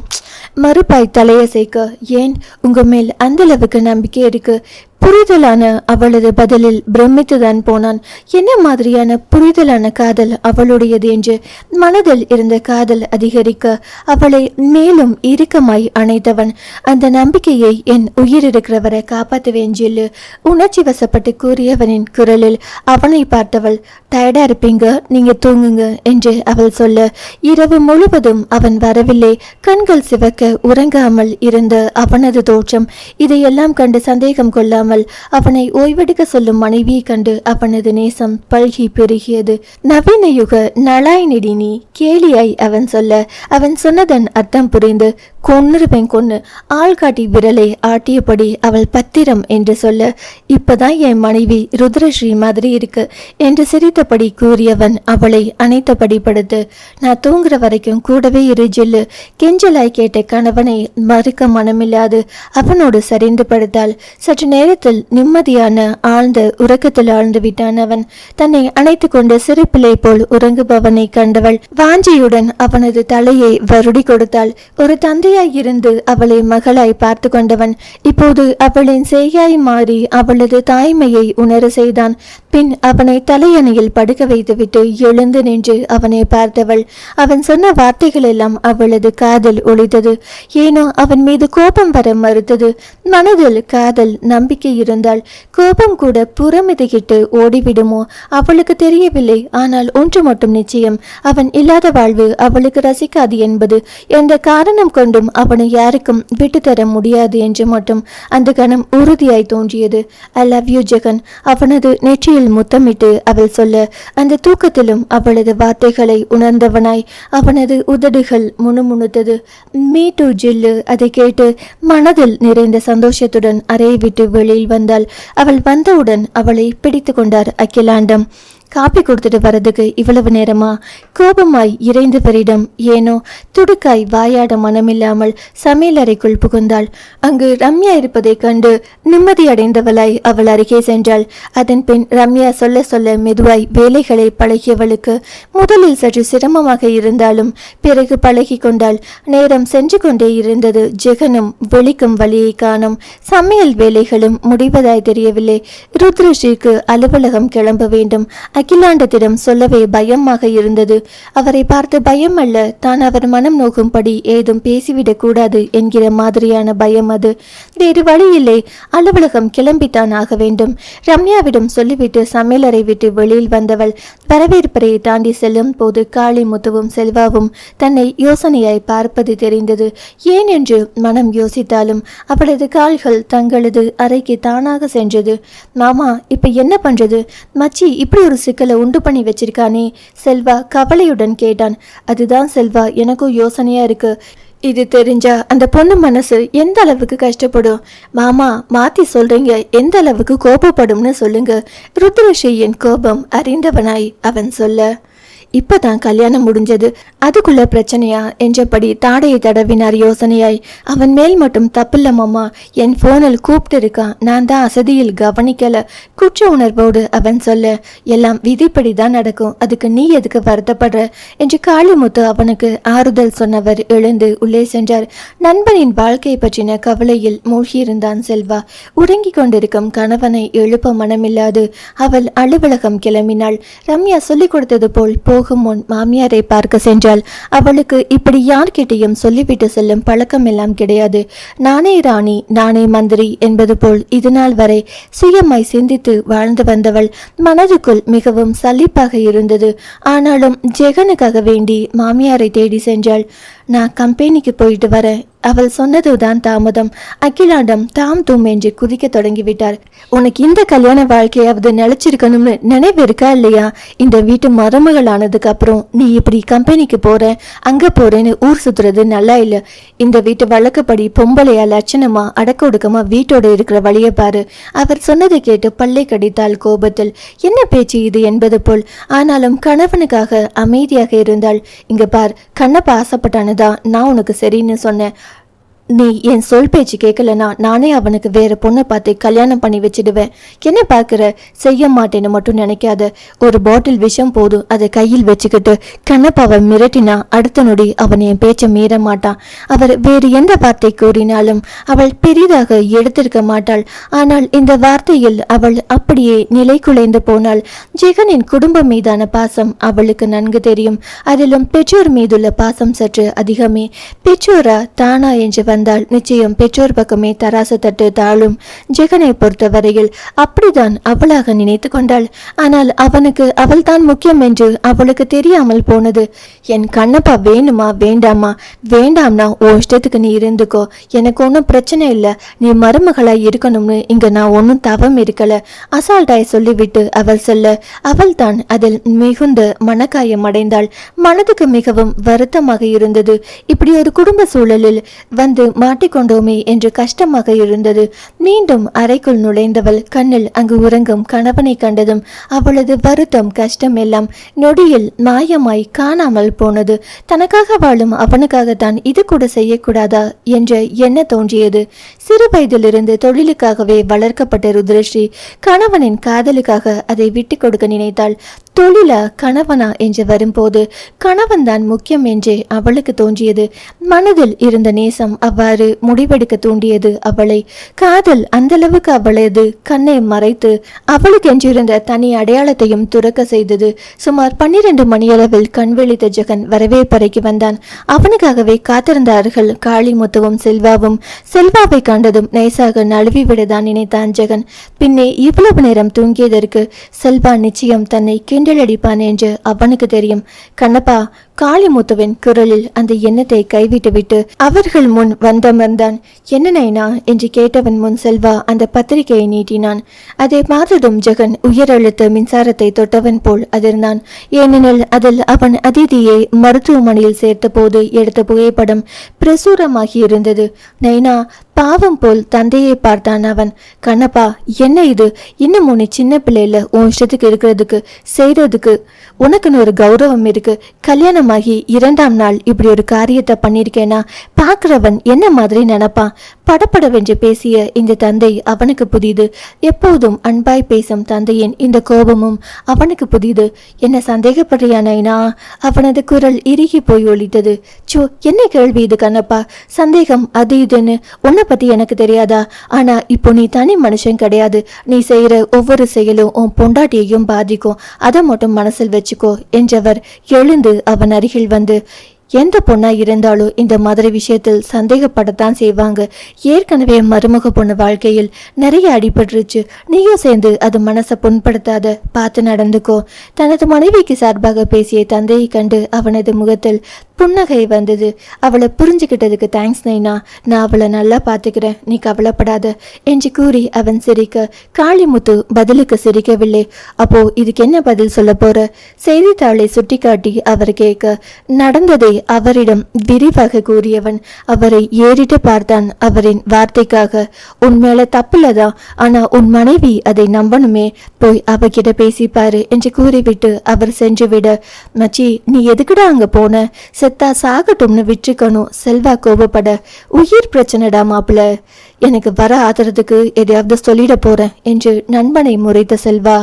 மறுப்பாய் தலையசைக்க, ஏன் உங்க மேல் அந்த அளவுக்கு நம்பிக்கை இருக்கு? புரிதலான அவளது பதிலில் பிரமித்துதான் போனான். என்ன மாதிரியான புரிதலான காதல் அவளுடையது என்று மனதில் இருந்த காதல் அதிகரிக்க அவளை மேலும் இறுக்கமாய் அணைத்தவன். அந்த நம்பிக்கையை என் உயிர் இருக்கிறவரை காப்பாற்றுவேன் ஜில்லு உணர்ச்சி வசப்பட்டு கூறியவனின் குரலில் அவனை பார்த்தவள், டயர்டா இருப்பீங்க, நீங்க தூங்குங்க என்று அவள் சொல்ல இரவு முழுவதும் அவன் வரவில்லை. கண்கள் சிவக்க உறங்காமல் இருந்த அவனது தோற்றம் இதையெல்லாம் கண்டு சந்தேகம் கொள்ளாமல் அவனை ஓய்வெடுக்க சொல்லும் மனைவியை கண்டு அவனது நேசம் பல்கி பெருகியது. நவீன யுக நலாயினிடி நீ கேலியாய் அவன் சொல்ல அவன் சொன்னதன் அர்த்தம் புரிந்து, கொன்னுருவேன் கொன்னு ஆள் காட்டி விரலை ஆட்டியபடி அவள் பத்திரம் என்று சொல்ல, இப்பதான் என் மனைவி ருத்ரஸ்ரீ மாதிரி இருக்கு என்று சிரித்தபடி கூறியவன் அவளை அணைத்தபடி படுத்து, நான் தூங்குற வரைக்கும் கூடவே இரு ஜில்லு கெஞ்சலாய் கேட்ட கணவனை மறுக்க மனமில்லாது அவனோடு சரிந்து படுத்தாள். சற்று நேரத்தில் நிம்மதியான ஆழ்ந்த உறக்கத்தில் ஆழ்ந்து விட்டான் அவன். தன்னை அணைத்து கொண்டு சிறுப்பிள்ளை போல் உறங்குபவனை கண்டவள் வாஞ்சியுடன் அவனது தலையை வருடி கொடுத்தாள். ஒரு தந்தையாய் இருந்து அவளை மகளாய் பார்த்து கொண்டவன் இப்போது அவளின் செய்யாய் மாறி அவளது தாய்மையை உணர செய்தான். பின் அவனை தலையணையில் படுக்க வைத்துவிட்டு எழுந்து நின்று அவனை பார்த்தவள். அவன் சொன்ன வார்த்தைகள் எல்லாம் அவளது காதல் ஒழித்தது. ஏனோ அவன் மீது கோபம் வர மறுத்தது. மனதில் காதல் நம்பிக்கை இருந்தால் கோபம் கூட புறமிதுகிட்டு ஓடிவிடுமோ அவளுக்கு தெரியவில்லை. ஆனால் ஒன்று மட்டும் நிச்சயம், அவன் இல்லாத வாழ்வு அவளுக்கு ரசிக்காது என்பது. எந்த காரணம் கொண்டும் அவனை யாருக்கும் விட்டுத்தர முடியாது என்று மட்டும் அந்த கணம் உறுதியாய் தோன்றியது. ஐ லவ் யூ ஜெகன் அவனது நெற்றியில் முத்தமிட்டு அவள் சொல்ல அந்த தூக்கத்திலும் அவளது வார்த்தைகளை உணர்ந்தவனாய் அவனது உதடுகள் முணுமுணுத்தது. மீ டு ஜில்லு அதை கேட்டு மனதில் நிறைந்த சந்தோஷத்துடன் அறையை விட்டு வெளியில் வந்தாள். அவள் வந்தவுடன் அவளை பிடித்து கொண்டார் அகிலாண்டம். காப்பி கொடுத்துட்டு வரதுக்கு இவ்வளவு நேரமா? கோபமாய் இறைந்தவரிடம் ஏனோ துடுக்காய் வாயாட மனமில்லாமல் சமையலறைக்குள் புகுந்தாள். அங்கு ரம்யா இருப்பதை கண்டு நிம்மதியடைந்தவளாய் அவள் அருகே சென்றாள். அதன் பின் ரம்யா சொல்ல சொல்ல மெதுவாய் வேலைகளை பழகியவளுக்கு முதலில் சற்று சிரமமாக இருந்தாலும் பிறகு பழகி கொண்டாள். நேரம் சென்று கொண்டே இருந்தது. ஜெகனும் வெளிக்கும் வழியை காணும். சமையல் வேலைகளும் முடிவதாய் தெரியவில்லை. ருத்ரஸ்ரீக்கு அலுவலகம் கிளம்ப வேண்டும். அகிலாண்டத்திடம் சொல்லவே பயமாக இருந்தது. அவரை பார்த்து பயம் அல்ல, தான் அவர் மனம் நோக்கும்படி ஏதும் பேசிவிடக் கூடாது என்கிற மாதிரியான பயம் அது. வேறு வழி இல்லை, அலுவலகம் கிளம்பித்தான் ஆக வேண்டும். ரம்யாவிடம் சொல்லிவிட்டு சமையலறை விட்டு வெளியில் வந்தவள் வரவேற்பறையை தாண்டி செல்லும் போது காளிமுத்துவும் செல்வாவும் தன்னை யோசனையாய் பார்ப்பது தெரிந்தது. ஏன் என்று மனம் யோசித்தாலும் அவளது கால்கள் தங்களது அறைக்கு தானாக சென்றது. மாமா இப்ப என்ன பண்றது? மச்சி இப்படி ஒரு சிக்கலை உண்டு பண்ணி வச்சிருக்கானே செல்வா கவலையுடன் கேட்டான். அதுதான் செல்வா, எனக்கும் யோசனையா இருக்கு. இது தெரிஞ்சா அந்த பொண்ணு மனசு எந்த அளவுக்கு கஷ்டப்படும். மாமா மாத்தி சொல்றீங்க, எந்த அளவுக்கு கோபப்படும்னு சொல்லுங்க. ருத்ரஸ்ரீயின் கோபம் அறிந்தவனாய் அவன் சொல்ல, இப்பதான் கல்யாணம் முடிஞ்சது, அதுக்குள்ள பிரச்சனையா என்றபடி தாடையை தடவினார் யோசனையாய். அவன் மேல் மட்டும் தப்பில்ல மாமா, என் போனில் கூப்பிட்டு இருக்கான், நான் தான் அசதியில் கவனிக்கல. குற்ற உணர்வோடு அவன் சொல்ல, எல்லாம் விதிப்படிதான் நடக்கும், அதுக்கு நீ எதுக்கு வருத்தப்படுற என்று காளிமுத்து அவனுக்கு ஆறுதல் சொன்னவர் எழுந்து உள்ளே சென்றார். நண்பனின் வாழ்க்கை பற்றின கவலையில் மூழ்கியிருந்தான் செல்வா. உறங்கிக் கொண்டிருக்கும் கணவனை எழுப்ப மனமில்லாது அவள் அலுவலகம் கிளம்பினாள். ரம்யா சொல்லிக் கொடுத்தது போல் முன் மாமியாரை பார்க்க சென்றாள். அவளுக்கு இப்படி யார்கிட்டையும் சொல்லிவிட்டு செல்லும் பழக்கம் எல்லாம் கிடையாது. நானே ராணி நானே மந்திரி என்பது போல் இதுநாள் வரை சுயமாய் சிந்தித்து வாழ்ந்து வந்தவள் மனதுக்குள் மிகவும் சலிப்பாக இருந்தது. ஆனாலும் ஜெகனுக்காக வேண்டி மாமியாரை தேடி சென்றாள். நான் கம்பெனிக்கு போயிட்டு வரேன். அவள் சொன்னதுதான் தாமதம். அகிலாண்டம் தாம் தூம் என்று குதிக்க தொடங்கிவிட்டார். உனக்கு இந்த கல்யாண வாழ்க்கையாவது நிலைச்சிருக்கணும்னு நினைவு இருக்கா இல்லையா? இந்த வீட்டு மருமகள் ஆனதுக்கு அப்புறம் நீ இப்படி கம்பெனிக்கு போற அங்க போறேன்னு ஊர் சுத்துறது நல்லா இல்ல. இந்த வீட்டு வழக்கப்படி பொம்பளையா லட்சணமா அடக்க ஒடுக்கமா வீட்டோட இருக்கிற வழியை பாரு. அவர் சொன்னதை கேட்டு பல்லை கடித்தாள் கோபத்தில். என்ன பேச்சு இது என்பது போல். ஆனாலும் கணவனுக்காக அமைதியாக இருந்தாள். இங்க பார், கண்ணப்ப ஆசைப்பட்டானுதான் நான் உனக்கு சரின்னு சொன்னேன். நீ என் சொல் பேச்சு கேட்கலனா நானே அவனுக்கு வேற பொண்ணை பார்த்து கல்யாணம் பண்ணி வச்சிடுவேன். என்ன பார்க்குற? செய்ய மாட்டேன்னு மட்டும் நினைக்காத. ஒரு பாட்டில் விஷம் போதும், அதை கையில் வச்சுக்கிட்டு கண்ணப்பாவை மிரட்டினா அடுத்த நொடி அவன் என் பேச்சை மீற மாட்டான். அவர் வேறு எந்த வார்த்தை கூறினாலும் அவள் பெரிதாக எடுத்திருக்க மாட்டாள். ஆனால் இந்த வார்த்தையில் அவள் அப்படியே நிலை குலைந்து போனாள். ஜெகனின் குடும்பம் மீதான பாசம் அவளுக்கு நன்கு தெரியும். அதிலும் பெற்றோர் மீதுள்ள பாசம் சற்று அதிகமே. பெற்றோரா தானா என்று வந்தால் நிச்சயம் பெற்றோர் பக்கமே தராசு தட்டு தாழும். ஜெகனை பொறுத்தவரையில் அப்படிதான் அவளாக நினைத்து கொண்டாள். ஆனால் அவனுக்கு அவள் தான் முக்கியம் என்று அவளுக்கு தெரியாமல் போனது. என் கண்ணப்பா வேணுமா வேண்டாமா? வேண்டாம்னா ஓ இஷ்டத்துக்கு நீ இருந்துக்கோ, எனக்கு ஒன்றும் பிரச்சனை இல்லை. நீ மருமகளாய் இருக்கணும்னு இங்க நான் ஒன்றும் தவம் இருக்கல அசால்ட்டாய் சொல்லிவிட்டு அவள் சொல்ல, அவள் தான் அதில் மிகுந்த மனக்காயம் அடைந்தாள். மனதுக்கு மிகவும் வருத்தமாக இருந்தது. இப்படி ஒரு குடும்ப சூழலில் வந்து மாட்டிக்கொண்டோமே என்று கஷ்டமாக இருந்தது. மீண்டும் அறைக்குள் நுழைந்தவள் கண்ணில் அங்கு உறங்கும் கணவனை கண்டதும் அவளது வருத்தம் கஷ்டம் எல்லாம் நொடியில் மாயமாய் காணாமல் போனது. தனக்காக வாழும் அவனுக்காகத்தான் இது கூட செய்யக்கூடாதா என்ற எண்ண தோன்றியது. சிறு வயதிலிருந்து தொழிலுக்காகவே வளர்க்கப்பட்ட ருத்ரஸ்ரீ கணவனின் காதலுக்காக அதை விட்டு கொடுக்க நினைத்தாள். தொழிலா கணவனா என்று வரும்போது கணவன் தான் முக்கியம் என்றே அவளுக்கு தோன்றியது. மனதில் இருந்த நேசம் அவ்வாறு முடிவெடுக்க தூண்டியது அவளை. காதல் அந்த அளவுக்கு அவளது கண்ணை மறைத்து அவளுக்கு என்றிருந்த தனி அடையாளத்தையும் துறக்க செய்தது. சுமார் 12 மணியளவில் கண் விழித்த ஜெகன் வரவேற்பறைக்கு வந்தான். அவனுக்காகவே காத்திருந்தார்கள் காளிமுத்துவும் செல்வாவும். செல்வாவை கண்டதும் நைசாக நழுவி விடதான் நினைத்தான் ஜெகன். பின்னே இவ்வளவு நேரம் தூங்கியதற்கு செல்வா நிச்சயம் தன்னை கிண்டலடிப்பான் என்று அவனுக்கு தெரியும். கண்ணப்பா, காளிமுத்துவின் குரலில் அந்த எண்ணத்தை கைவிட்டுவிட்டு அவர்கள் முன் வந்தமர்ந்தான். என்ன நைனா என்று கேட்டவன் முன் செல்வா அந்த பத்திரிகையை நீட்டினான். அதை பார்த்ததும் ஜெகன் உயரழுத்த மின்சாரத்தை தொட்டவன் போல் அதிர்ந்தான். ஏனெனில் அதில் அவன் அதிதியை மருத்துவமனையில் சேர்த்த போது எடுத்த புகைப்படம் பிரசுரமாகி இருந்தது. நைனா, பாவம் போல் தந்தையை பார்த்தான் அவன். கண்ணப்பா, என்ன இது? இன்னும் உன்னை சின்ன பிள்ளையில உன் இஷ்டத்துக்கு இருக்கிறதுக்கு செய்ததுக்கு உனக்குன்னு ஒரு கௌரவம் இருக்கு. கல்யாணமாகி 2ஆம் நாள் இப்படி ஒரு காரியத்தை பண்ணிருக்கேனா பார்க்கிறவன் என்ன மாதிரி நினைப்பான்? படப்படவென்று பேசிய இந்த தந்தை அவனுக்கு புதிது. எப்போதும் அன்பாய் பேசும் தந்தையின் இந்த கோபமும் அவனுக்கு புதிது. என்ன சந்தேகப்படுறியா நைனா? அவனது குரல் இறுகி போய் ஒலித்தது. சோ, என்ன கேள்வி இது கண்ணப்பா? சந்தேகம் அது இதுன்னு உன்னை பத்தி எனக்கு தெரியாதா? ஆனா இப்போ நீ தனி மனுஷன் கிடையாது. நீ செய்யற ஒவ்வொரு செயலும் உன் பொண்டாட்டியையும் பாதிக்கும். அதை மட்டும் மனசில் வச்சுக்கோ என்றவர் எழுந்து அவன் அருகில் வந்து, எந்த பொண்ணா இருந்தாலும் இந்த மாதிரி விஷயத்தில் சந்தேகப்படத்தான் செய்வாங்க. ஏற்கனவே மருமக பொண்ணு வாழ்க்கையில் நிறைய அடிபட்டுருச்சு. நீயும் சேர்ந்து அது மனசை புண்படுத்தாத, பார்த்து நடந்துக்கோ. தனது மனைவிக்கு சார்பாக பேசிய தந்தையை கண்டு அவனது முகத்தில் புன்னகை வந்தது. அவளை புரிஞ்சுக்கிட்டதுக்கு தேங்க்ஸ் நைனா, நான் அவளை நல்லா பார்த்துக்கிறேன், நீ கவலைப்படாத என்று கூறி அவன் சிரிக்க காளிமுத்து பதிலுக்கு சிரிக்கவில்லை. அப்போ இதுக்கு என்ன பதில் சொல்ல போற? செய்தித்தாளை சுட்டிக்காட்டி அவர் கேட்க நடந்ததை அவரிடம் விரிவாக கூறியவன் அவரை ஏறிட்டு பார்த்தான். அவரின் வார்த்தைக்காக உன் மேல தப்புலதான், ஆனா உன் மனைவி அதை நம்பணுமே, போய் அவகிட்ட பேசிப்பாரு என்று கூறிவிட்டு அவர் சென்று விட, மச்சி நீ எதுக்குடா அங்க போன? செத்தா சாகட்டும்னு விட்டுக்கணும். செல்வா கோபப்பட, உயிர் பிரச்சனைடா மாப்பிள்ள, எனக்கு வர ஆதரத்துக்கு எதையாவது சொல்லிட போறேன் என்று நண்பனை முறைத்த செல்வா.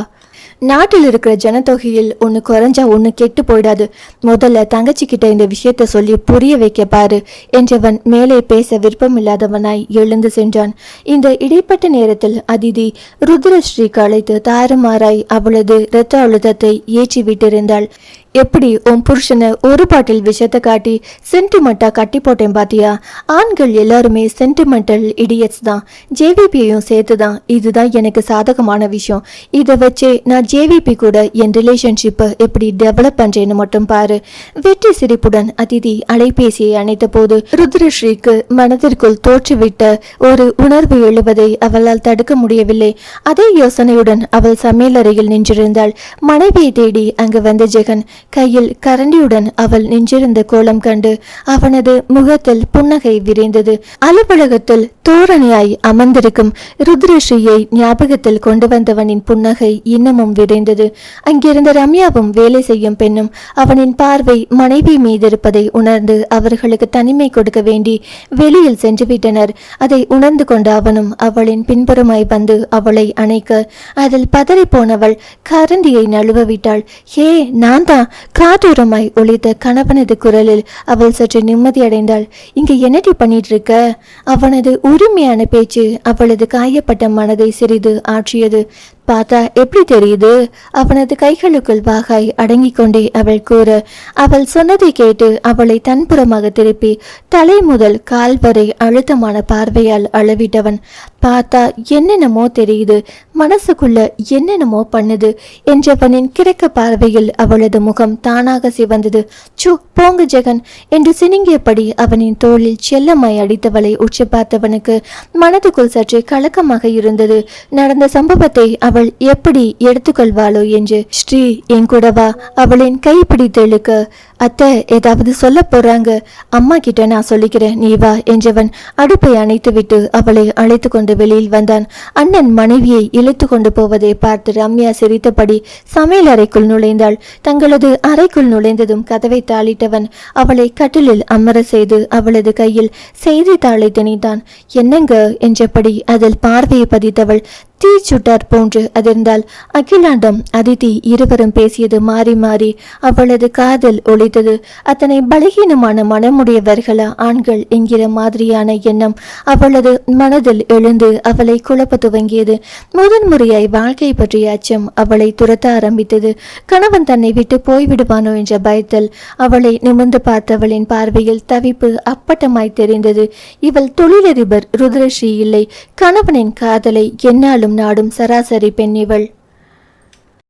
நாட்டில் இருக்கிற ஜனத்தொகையில் ஒன்று குறைஞ்சா ஒன்று கெட்டு போயிடாது, முதல்ல தங்கச்சி கிட்ட இந்த விஷயத்த சொல்லி புரிய வைக்க பாரு என்றவன் மேலே பேச விருப்பமில்லாதவனாய் எழுந்து சென்றான். இந்த இடைப்பட்ட நேரத்தில் அதிதி ருத்ரஸ்ரீக்கு அழைத்து தாறுமாறாய் அவளது இரத்த அழுத்தத்தை ஏற்றி விட்டிருந்தாள். எப்படி உன் புருஷனை ஒரு பாட்டில் விஷத்தை காட்டி சென்டிமெண்டா கட்டி போட்டேன் பாத்தியா? ஆண்கள் எல்லாருமே சென்டிமெண்டல் இடியட்ஸ் தான், ஜேவிபியையும் சேர்த்து தான். இதுதான் எனக்கு சாதகமான விஷயம். இதை வச்சே நான் ஜேவிபி கூட என் ரிலேஷன்ஷிப்பை எப்படி டெவலப் பண்றேன்னு மட்டும் பாரு. வெற்றி சிரிப்புடன் அதிதி அலைபேசியை அணைத்த போது ருத்ரஸ்ரீக்கு மனதிற்குள் தோற்றுவிட்ட ஒரு உணர்வு எழுவதை அவளால் தடுக்க முடியவில்லை. அதே யோசனையுடன் அவள் சமையலறையில் நின்றிருந்தாள். மனைவியை தேடி அங்கு வந்த ஜெகன் கையில் கரண்டியுடன் அவள் நின்றிருந்த கோலம் கண்டு அவனது முகத்தில் புன்னகை விரிந்தது. அலுவலகத்தில் தோரணையாய் அமர்ந்திருக்கும் ருத்ரஸ்ரீயை ஞாபகத்தில் கொண்டு வந்தவனின் புன்னகை இன்னமும் விரைந்தது. அங்கிருந்த ரம்யாவும் வேலை செய்யும் பெண்ணும் அவனின் பார்வை மனைவி மீது இருப்பதை உணர்ந்து அவர்களுக்கு தனிமை கொடுக்க வேண்டி வெளியில் சென்று விட்டனர். அதை உணர்ந்து கொண்ட அவனும் அவளின் பின்புறமாய் வந்து அவளை அணைக்க அதில் பதறி போனவள் கரண்டியை நழுவ விட்டாள். ஹே, நான் தான் காதூரமாய் ஒலித்த கணவனது குரலில் அவள் சற்று நிம்மதியடைந்தாள். இங்க என்னடி பண்ணிட்டு இருக்க? அவனது உரிமையான பேச்சு அவளது காயப்பட்ட மனதை சிறிது ஆற்றியது. பார்த்தா எப்படி தெரியுது? அவனது கைகளுக்குள் வாகாய் அடங்கி கொண்டே அவள் கூற, அவள் சொன்னதை கேட்டு அவளை தன்புறமாக திருப்பி தலை முதல் கால் வரை அழுத்தமான பார்வையால் அளவிட்டவன். பார்த்தா என்னென்னமோ தெரியுது, மனசுக்குள்ள என்னென்னமோ பண்ணுது என்றவனின் கிழக்க பார்வையில் அவளது முகம் தானாக சிவந்தது. சு போங்க ஜெகன் என்று சினிங்கியபடி அவனின் தோளில் செல்லமாய் அடித்தவளை உற்று பார்த்தவனுக்கு மனதுக்குள் சற்று கலக்கமாக இருந்தது. நடந்த சம்பவத்தை அவள் எப்படி எடுத்துக்கொள்வாளோ என்று. ஸ்ரீ என் கூடவா அவளின் கை பிடித்து இழுக்க, அத்தை ஏதாவது சொல்ல போறாங்க, அம்மா கிட்ட நான் சொல்லிக்கிறேன், நீ வா என்றவன் அடுப்பை அணைத்துவிட்டு அவளை அழைத்து கொண்டு வெளியில் வந்தான். அண்ணன் மனைவியை இழுத்து கொண்டு போவதை பார்த்து ரம்யா சிரித்தபடி சமையல் அறைக்குள் நுழைந்தாள். தங்களது அறைக்குள் நுழைந்ததும் கதவை தாளிட்டவன் அவளை கட்டிலில் அமர செய்து அவளது கையில் செய்தித்தாளை திணித்தான். என்னங்க என்றபடி அதில் பார்வையை பதித்தவள் தீச்சுட்டார் போன்று அதிர்ந்தாள். அகிலாண்டம் அதிதி இருவரும் பேசியது மாறி மாறி அவளது காதல் ஒலித்தது. அத்தனை பலகீனமான மனமுடையவர்களா ஆண்கள் என்கிற மாதிரியான எண்ணம் அவளது மனதில் எழுந்து அவளை குழப்ப துவங்கியது. முதன்முறையாய் வாழ்க்கை பற்றிய அச்சம் அவளை துரத்த ஆரம்பித்தது. கணவன் தன்னை விட்டு போய்விடுவானோ என்ற பயத்தில் அவளை நிமிர்ந்து பார்த்தவளின் பார்வையில் தவிப்பு அப்பட்டமாய் தெரிந்தது. இவள் தொழிலதிபர் ருத்ரஸ்ரீ இல்லை, கணவனின் காதலை என்னாலும் நாடும் சராசரி பெண் இவள்.